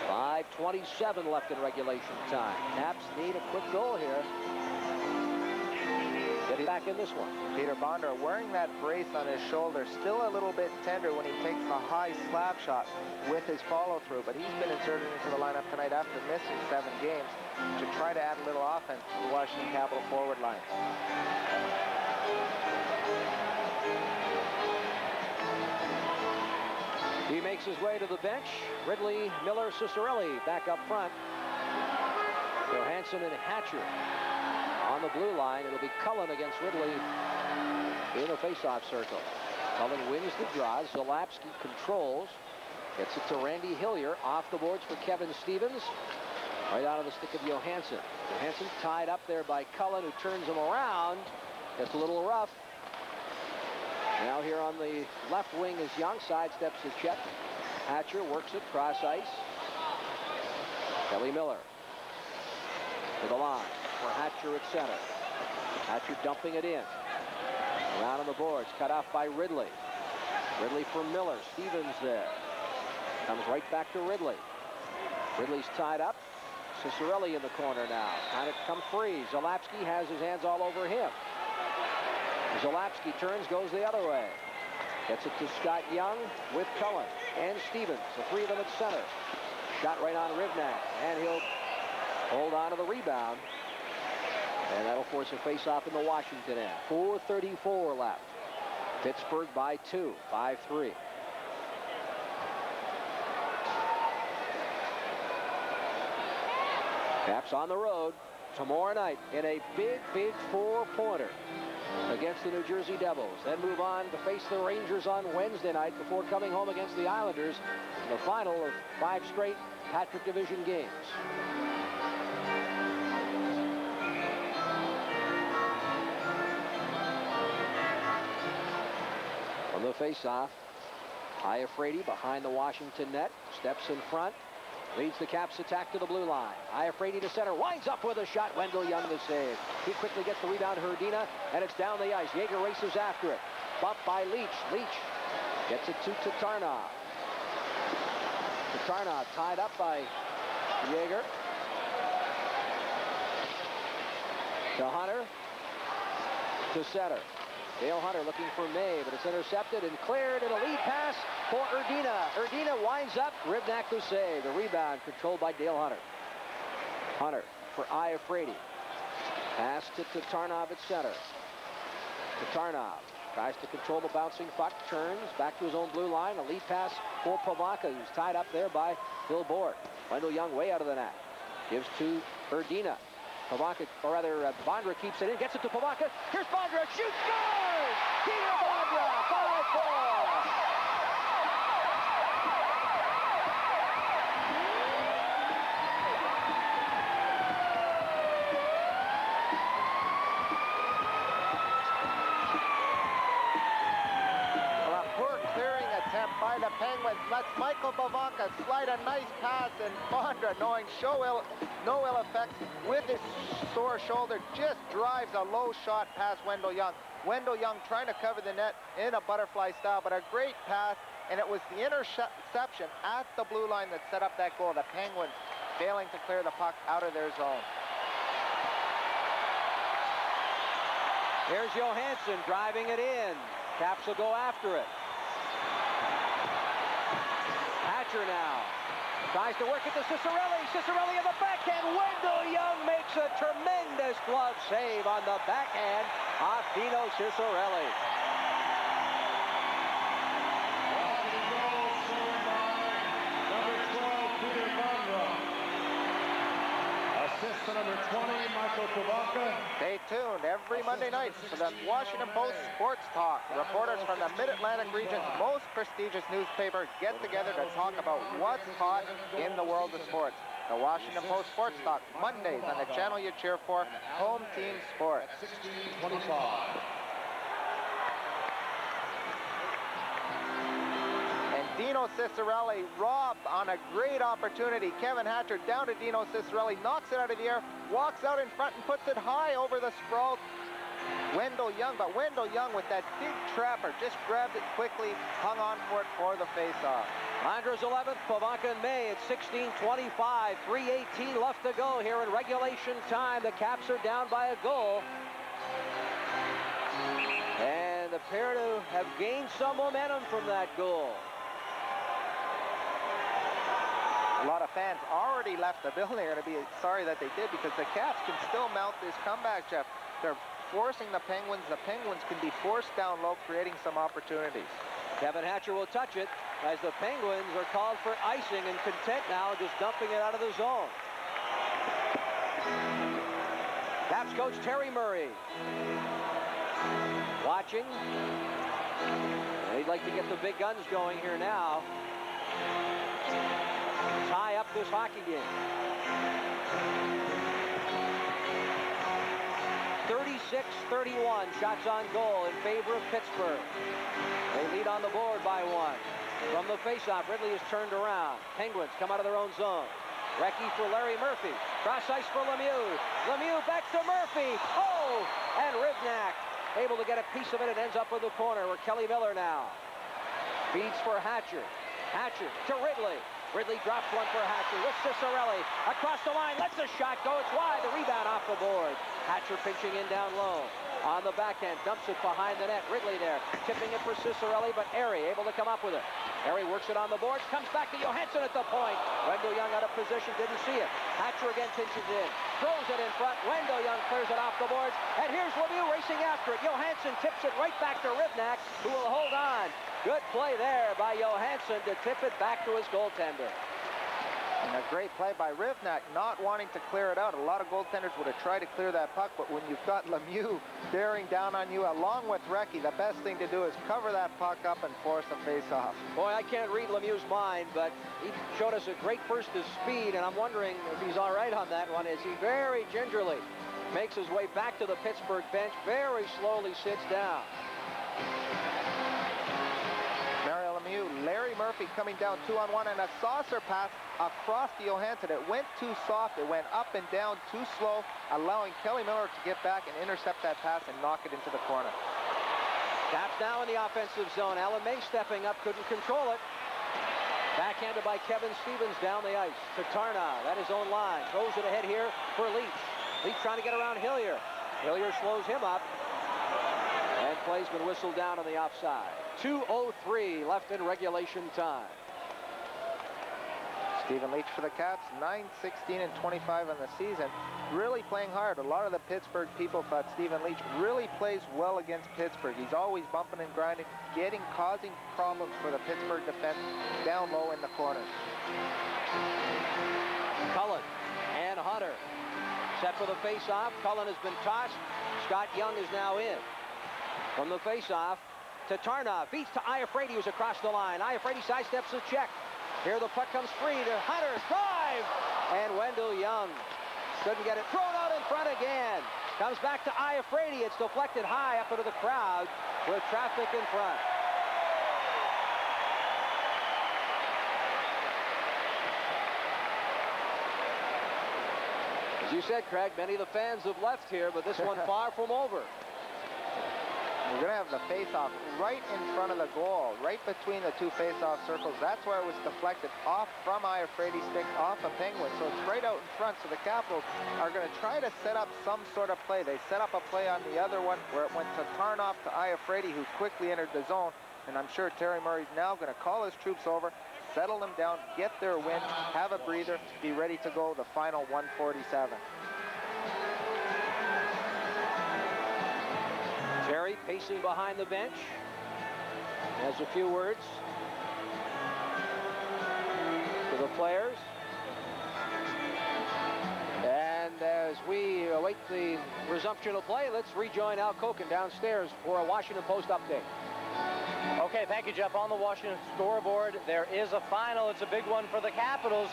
5:27 left in regulation time. Caps need a quick goal here. Getting back in this one. Peter Bondra wearing that brace on his shoulder, still a little bit tender when he takes the high slap shot with his follow-through, but he's been inserted into the lineup tonight after missing 7 games to try to add a little offense to the Washington Capital forward line. He makes his way to the bench. Ridley, Miller, Cicerelli back up front. Johansson and Hatcher on the blue line. It'll be Cullen against Ridley in the face-off circle. Cullen wins the draw. Zalapski controls. Gets it to Randy Hillier. Off the boards for Kevin Stevens. Right out of the stick of Johansson. Johansson tied up there by Cullen, who turns him around. Gets a little rough. Now here on the left wing is Young, sidesteps the check. Hatcher works it cross ice. Kelly Miller to the line for Hatcher at center. Hatcher dumping it in. Around on the boards, cut off by Ridley. Ridley for Miller. Stevens there. Comes right back to Ridley. Ridley's tied up. Cicerelli in the corner now. Trying to come free. Zalapski has his hands all over him. Zalapski turns, goes the other way. Gets it to Scott Young with Cullen and Stevens. The 3 of them at center. Shot right on Rivnak, and he'll hold on to the rebound. And that'll force a face-off in the Washington end. 4:34 left. Pittsburgh by 2, 5-3. Caps on the road tomorrow night in a big, big 4-pointer against the New Jersey Devils. Then move on to face the Rangers on Wednesday night before coming home against the Islanders in the final of 5 straight Patrick Division games. From the face-off, Iafrate behind the Washington net, steps in front, leads the Caps attack to the blue line. Iafrate to center, winds up with a shot. Wendell Young the save. He quickly gets the rebound to Hrdina, and it's down the ice. Yeager races after it. Bumped by Leach. Leach gets it to Tatarnov. Tatarnov tied up by Yeager. To Hunter. To center. Dale Hunter looking for May, but it's intercepted and cleared, and a lead pass for Hrdina. Hrdina winds up. Rivnak the save. The rebound controlled by Dale Hunter. Hunter for Iafrate. Pass to Tatarnov at center. Tatarnov tries to control the bouncing puck, turns back to his own blue line. A lead pass for Pivonka, who's tied up there by Bill Board. Wendell Young way out of the net. Gives to Hrdina. Pivonka, or rather, Bondra keeps it in, gets it to Pivonka. Here's Bondra, shoots, scores! Peter Bondra, 5-4. By the Penguins, lets Michael Pivonka slide a nice pass, and Bondra, knowing no ill effect, with his sore shoulder, just drives a low shot past Wendell Young. Wendell Young trying to cover the net in a butterfly style, but a great pass, and it was the interception at the blue line that set up that goal. The Penguins failing to clear the puck out of their zone. Here's Johansson driving it in. Caps will go after it. Hatcher now Tries to work it to Cicerelli. Cicerelli in the backhand. Wendell Young makes a tremendous glove save on the backhand off Dino Cicerelli. Assist to number 20, Michael Kubaka. Stay tuned every Monday night for the Washington Post Sports Talk. Reporters from the Mid-Atlantic region's most prestigious newspaper get together to talk about what's hot in the world of sports. The Washington Post Sports Talk, Mondays on the channel you cheer for, Home Team Sports. 16:25. Dino Cicerelli robbed on a great opportunity. Kevin Hatcher down to Dino Cicerelli, knocks it out of the air, walks out in front and puts it high over the sprawl. Wendell Young, but Wendell Young with that big trapper just grabbed it quickly, hung on for it for the face-off. Andres 11th, Pivonka and May at 16:25, 3:18 left to go here in regulation time. The Caps are down by a goal. And appear to have gained some momentum from that goal. A lot of fans already left the building. They're going to be sorry that they did because the Caps can still mount this comeback, Jeff. They're forcing the Penguins. The Penguins can be forced down low, creating some opportunities. Kevin Hatcher will touch it as the Penguins are called for icing and content now, just dumping it out of the zone. Caps coach Terry Murray watching. He'd like to get the big guns going here now. Tie up this hockey game. 36-31 shots on goal in favor of Pittsburgh. They lead on the board by one. From the faceoff, Ridley is turned around. Penguins come out of their own zone. Recchi for Larry Murphy. Cross ice for Lemieux. Lemieux back to Murphy. Oh! And Rivnak able to get a piece of it. It ends up in the corner where Kelly Miller now feeds for Hatcher. Hatcher to Ridley. Ridley drops one for Hatcher with Cicerelli. Across the line, lets a shot go. It's wide. The rebound off the board. Hatcher pinching in down low. On the backhand, dumps it behind the net. Ridley there, tipping it for Cicerelli, but Airy able to come up with it. Airy works it on the boards, comes back to Johansson at the point. Wendell Young out of position, didn't see it. Hatcher again pinches in, throws it in front. Wendell Young clears it off the boards, and here's Lemieux racing after it. Johansson tips it right back to Rivnak, who will hold on. Good play there by Johansson to tip it back to his goaltender. And a great play by Rivnak, not wanting to clear it out. A lot of goaltenders would have tried to clear that puck, but when you've got Lemieux bearing down on you, along with Recchi, the best thing to do is cover that puck up and force a face-off. Boy, I can't read Lemieux's mind, but he showed us a great burst of speed, and I'm wondering if he's all right on that one, as he very gingerly makes his way back to the Pittsburgh bench, very slowly sits down. Mario Lemieux, Larry Murphy coming down 2-on-1, and a saucer pass across to Johansson. It went too soft. It went up and down too slow, allowing Kelly Miller to get back and intercept that pass and knock it into the corner. Caps now in the offensive zone. Alan May stepping up, couldn't control it. Backhanded by Kevin Stevens down the ice. To Tarnow, at his own line. Throws it ahead here for Leach. Leach trying to get around Hillier. Hillier slows him up. And play's been whistled down on the offside. 2:03 left in regulation time. Stephen Leach for the Caps, 9-16-25 in the season. Really playing hard. A lot of the Pittsburgh people thought Stephen Leach really plays well against Pittsburgh. He's always bumping and grinding, causing problems for the Pittsburgh defense down low in the corners. Cullen and Hunter set for the face-off. Cullen has been tossed. Scott Young is now in. From the face-off to Tarnow. Feeds to Iafrate, who's across the line. Iafrate sidesteps the check. Here the puck comes free to Hunter. Drive! And Wendell Young couldn't get it. Thrown out in front again. Comes back to Iafrate. It's deflected high up into the crowd with traffic in front. As you said, Craig, many of the fans have left here, but this one far from over. We're going to have the face-off right in front of the goal, right between the two face-off circles. That's where it was deflected off from Iafrate's stick, off a Penguin. So it's right out in front. So the Capitals are going to try to set up some sort of play. They set up a play on the other one where it went to Tarnow to Iafrate, who quickly entered the zone. And I'm sure Terry Murray's now going to call his troops over, settle them down, get their win, have a breather, be ready to go the final 147. Terry pacing behind the bench. Has a few words to the players. And as we await the resumption of play, let's rejoin Al Koken downstairs for a Washington Post update. Okay, thank you, Jeff. On the Washington scoreboard, there is a final. It's a big one for the Capitals.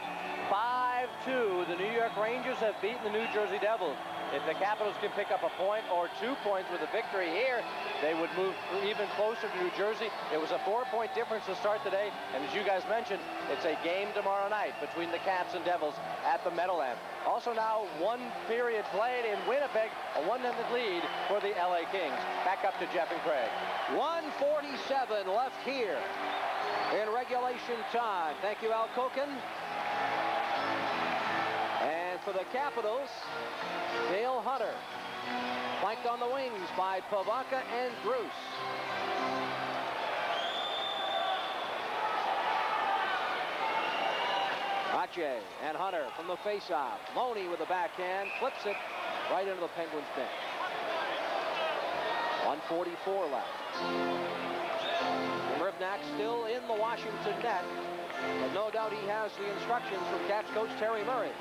5-2. The New York Rangers have beaten the New Jersey Devils. If the Capitals can pick up a point or 2 points with a victory here, they would move even closer to New Jersey. It was a 4-point difference to start the day, and as you guys mentioned, it's a game tomorrow night between the Caps and Devils at the Meadowlands. Also now 1 period played in Winnipeg, a 1-0 lead for the LA Kings. Back up to Jeff and Craig. 1:47 left here in regulation time. Thank you, Al Koken. And for the Capitals, Dale Hunter, flanked on the wings by Pivonka and Bruce. Rache and Hunter from the faceoff. Loney with the backhand, flips it right into the Penguins bench. 1:44 left. Rivnak still in the Washington net, but no doubt he has the instructions from Caps coach Terry Murray.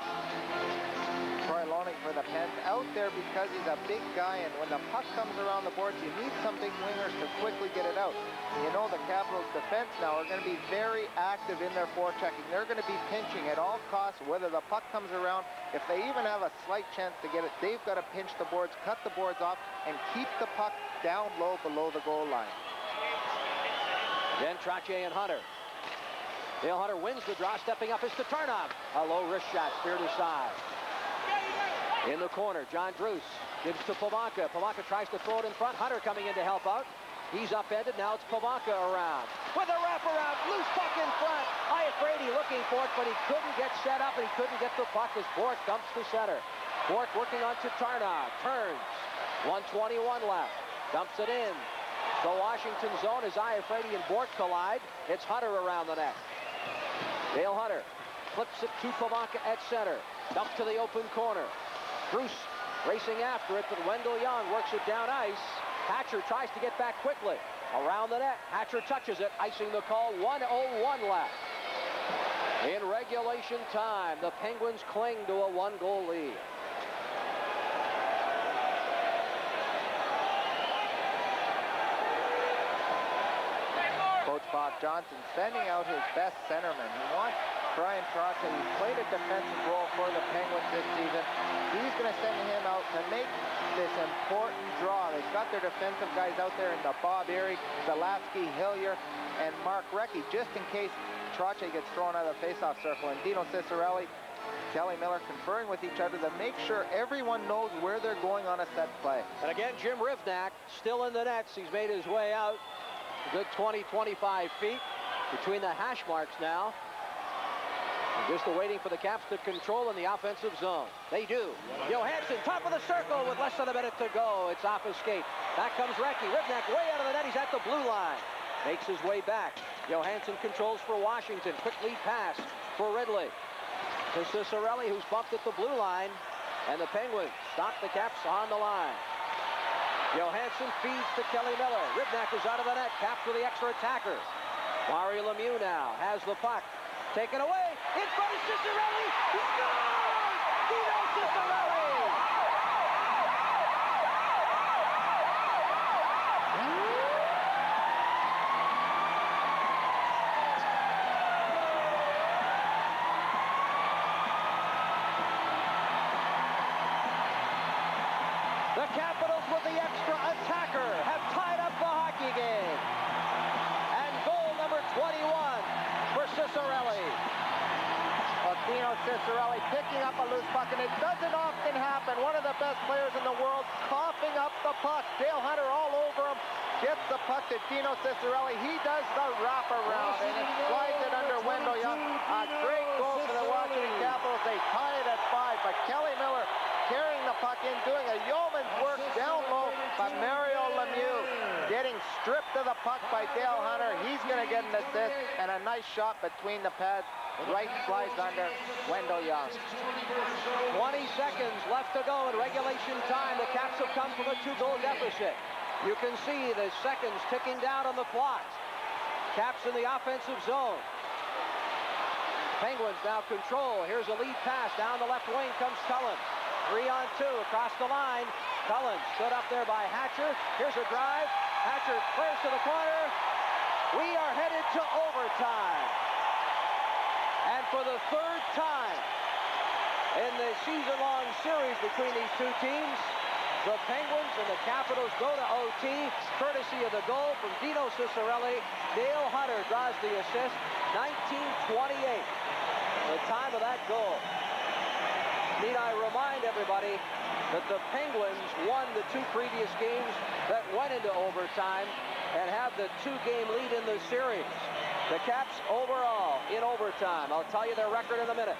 Troy Loney for the Pens out there because he's a big guy, and when the puck comes around the boards, you need some big wingers to quickly get it out. You know the Capitals defense now are going to be very active in their forechecking. They're going to be pinching at all costs, whether the puck comes around. If they even have a slight chance to get it, they've got to pinch the boards, cut the boards off, and keep the puck down low below the goal line. Then Trache and Hunter. Dale Hunter wins the draw, stepping up is to Tarnov. A low wrist shot, speared aside. In the corner, John Druce gives to Pivonka. Pivonka tries to throw it in front. Hunter coming in to help out. He's upended. Now it's Pivonka around. With a wraparound, loose puck in front. Iafrate looking for it, but he couldn't get set up, and he couldn't get the puck as Bork dumps to center. Bork working on to Tarnov. Turns. 1:21 left. Dumps it in. The Washington zone as Iafrate and Bork collide. It's Hunter around the net. Dale Hunter flips it to Pivonka at center. Dump to the open corner. Bruce racing after it, but Wendell Young works it down ice. Hatcher tries to get back quickly. Around the net, Hatcher touches it, icing the call. 1:01 left. In regulation time, the Penguins cling to a 1-goal lead. Coach Bob Johnson sending out his best centerman. He wants Brian Trache, who's played a defensive role for the Penguins this season. He's going to send him out to make this important draw. They've got their defensive guys out there in the Bob Erie, Zalewski, Hillier, and Mark Recchi, just in case Trache gets thrown out of the faceoff circle. And Dino Ciccarelli, Kelly Miller conferring with each other to make sure everyone knows where they're going on a set play. And again, Jim Rivnak still in the nets. He's made his way out a good 20-25 feet between the hash marks now. Just awaiting for the Caps to control in the offensive zone. They do. Johansson, top of the circle with less than a minute to go. It's off his skate. Back comes Recchi. Rivnak way out of the net. He's at the blue line. Makes his way back. Johansson controls for Washington. Quick lead pass for Ridley. To Ciccarelli, who's bumped at the blue line. And the Penguins stop the Caps on the line. Johansson feeds to Kelly Miller. Rivnak is out of the net. Caps with the extra attacker. Mario Lemieux now has the puck. Taken away. In front of Ciccarelli. He scores! Dino Ciccarelli! The Capitals with the extra attacker have tied up the hockey game. And goal number 21 for Ciccarelli. Dino Ciccarelli picking up a loose puck, and it doesn't often happen. One of the best players in the world coughing up the puck. Dale Hunter all over him. Gets the puck to Dino Ciccarelli. He does the wraparound, and it slides it under Wendell Young. A great goal for the Washington Capitals. They tie it at 5, but Kelly Miller carrying the puck in, doing a yeoman's work down low by Mario Lemieux. Getting stripped of the puck by Dale Hunter. He's going to get get an assist and a nice shot between the pads. Right slides under Wendell Young. 20 seconds left to go in regulation time. The Caps have come from a 2-goal deficit. You can see the seconds ticking down on the clock. Caps in the offensive zone. Penguins now control. Here's a lead pass. Down the left wing comes Cullen. 3-on-2 across the line. Cullen stood up there by Hatcher. Here's a drive. Hatcher clears to the corner. We are headed to overtime. And for the third time in the season-long series between these two teams, the Penguins and the Capitals go to OT, courtesy of the goal from Dino Ciccarelli. Dale Hunter draws the assist, 1928, the time of that goal. Need I remind everybody that the Penguins won the 2 previous games that went into overtime and have the 2-game lead in the series. The Caps overall in overtime. I'll tell you their record in a minute.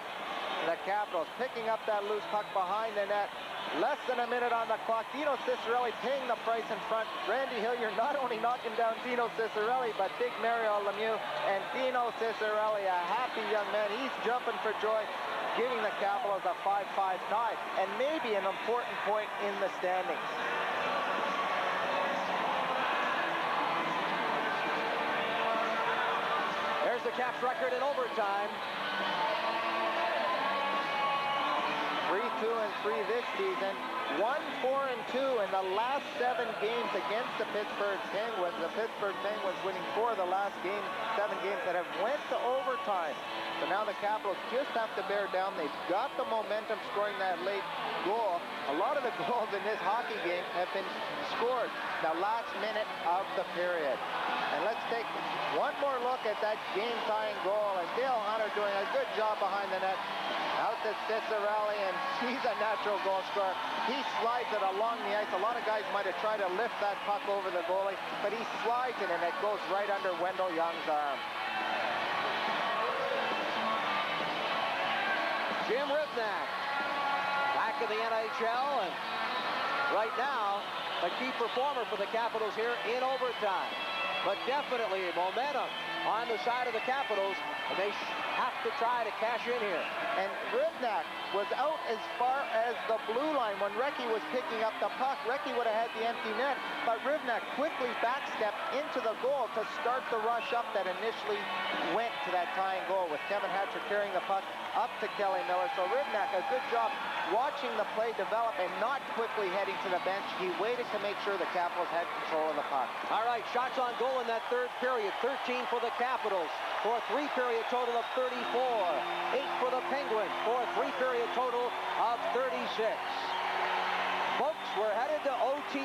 The Capitals picking up that loose puck behind the net. Less than a minute on the clock. Dino Ciccarelli paying the price in front. Randy Hillier not only knocking down Dino Ciccarelli, but big Mario Lemieux. And Dino Ciccarelli, a happy young man. He's jumping for joy, giving the Capitals a 5-5 tie. And maybe an important point in the standings. There's the Caps record in overtime. 3-2-3 this season. 1-4-2 in the last 7 games against the Pittsburgh Penguins. The Pittsburgh Penguins winning 4 of the last 7 games that have went to overtime. So now the Capitals just have to bear down. They've got the momentum scoring that late goal. A lot of the goals in this hockey game have been scored the last minute of the period. And let's take one more look at that game-tying goal. And Dale Hunter doing a good job behind the net. Out to Ciccarelli, and he's a natural goal scorer. He slides it along the ice. A lot of guys might have tried to lift that puck over the goalie, but he slides it, and it goes right under Wendell Young's arm. Jim Rivnak, back in the NHL, and right now, a key performer for the Capitals here in overtime. But definitely momentum on the side of the Capitals, and they have to try to cash in here. And Rivnak was out as far as the blue line when Recchi was picking up the puck. Recchi would have had the empty net, but Rivnak quickly backstepped into the goal to start the rush up that initially went to that tying goal, with Kevin Hatcher carrying the puck up to Kelly Miller. So Rivnak, a good job watching the play develop and not quickly heading to the bench. He waited to make sure the Capitals had control of the puck. All right, shots on goal in that third period. 13 for the Capitals for a 3-period total of 34. 8 for the Penguins for a 3-period total of 36. Folks, we're headed to OT.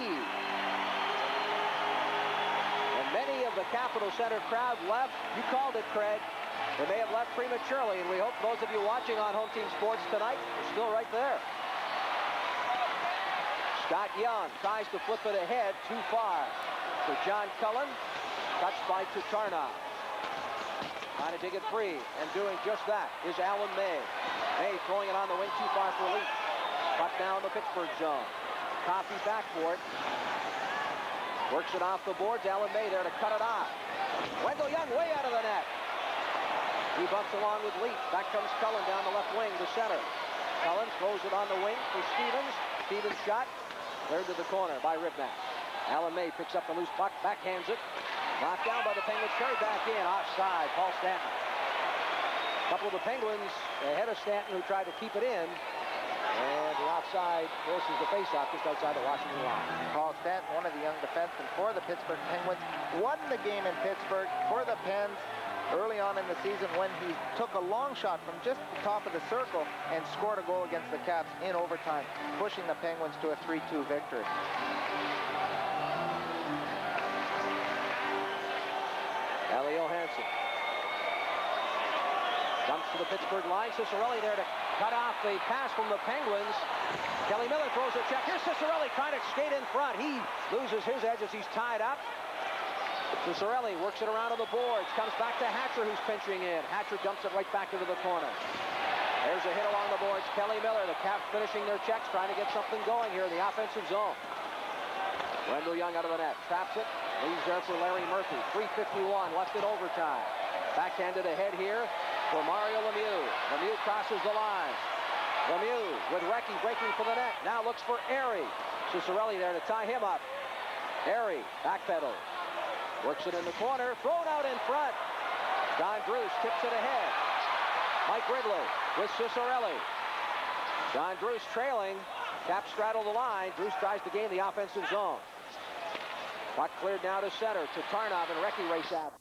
And many of the Capitol Center crowd left. You called it, Craig. They may have left prematurely, and we hope those of you watching on Home Team Sports tonight are still right there. Scott Young tries to flip it ahead too far. So John Cullen, touched by Tatarnoff. Trying to dig it free, and doing just that is Alan May. May throwing it on the wing too far for Leaf. Puck down the Pittsburgh zone. Coffey back for it. Works it off the boards. Alan May there to cut it off. Wendell Young way out of the net. He bumps along with Leaf. Back comes Cullen down the left wing to center. Cullen throws it on the wing for Stevens. Stevens shot. Cleared to the corner by Rivnak. Alan May picks up the loose puck. Backhands it. Knocked down by the Penguins. Carried back in. Offside. Paul Stanton. A couple of the Penguins ahead of Stanton, who tried to keep it in. And the offside forces the faceoff just outside the Washington line. Paul Stanton, one of the young defensemen for the Pittsburgh Penguins, won the game in Pittsburgh for the Pens early on in the season when he took a long shot from just the top of the circle and scored a goal against the Caps in overtime, pushing the Penguins to a 3-2 victory. Ellie Johansson dumps to the Pittsburgh line. Ciccarelli there to cut off the pass from the Penguins. Kelly Miller throws a check. Here's Ciccarelli trying to skate in front. He loses his edge as he's tied up. Ciccarelli works it around on the boards. Comes back to Hatcher, who's pinching in. Hatcher dumps it right back into the corner. There's a hit along the boards. Kelly Miller, the Caps finishing their checks, trying to get something going here in the offensive zone. Wendell Young out of the net. Traps it. Leaves there for Larry Murphy. 3:51 left in overtime. Backhanded ahead here for Mario Lemieux. Lemieux crosses the line. Lemieux with Recchi breaking for the net. Now looks for Airy. Cicerelli there to tie him up. Airy backpedals. Works it in the corner. Thrown out in front. Don Druce tips it ahead. Mike Ridley with Cicerelli. John Druce trailing. Cap straddled the line. Druce tries to gain the offensive zone. Puck cleared now to center to Tarnov, and Recchi race out.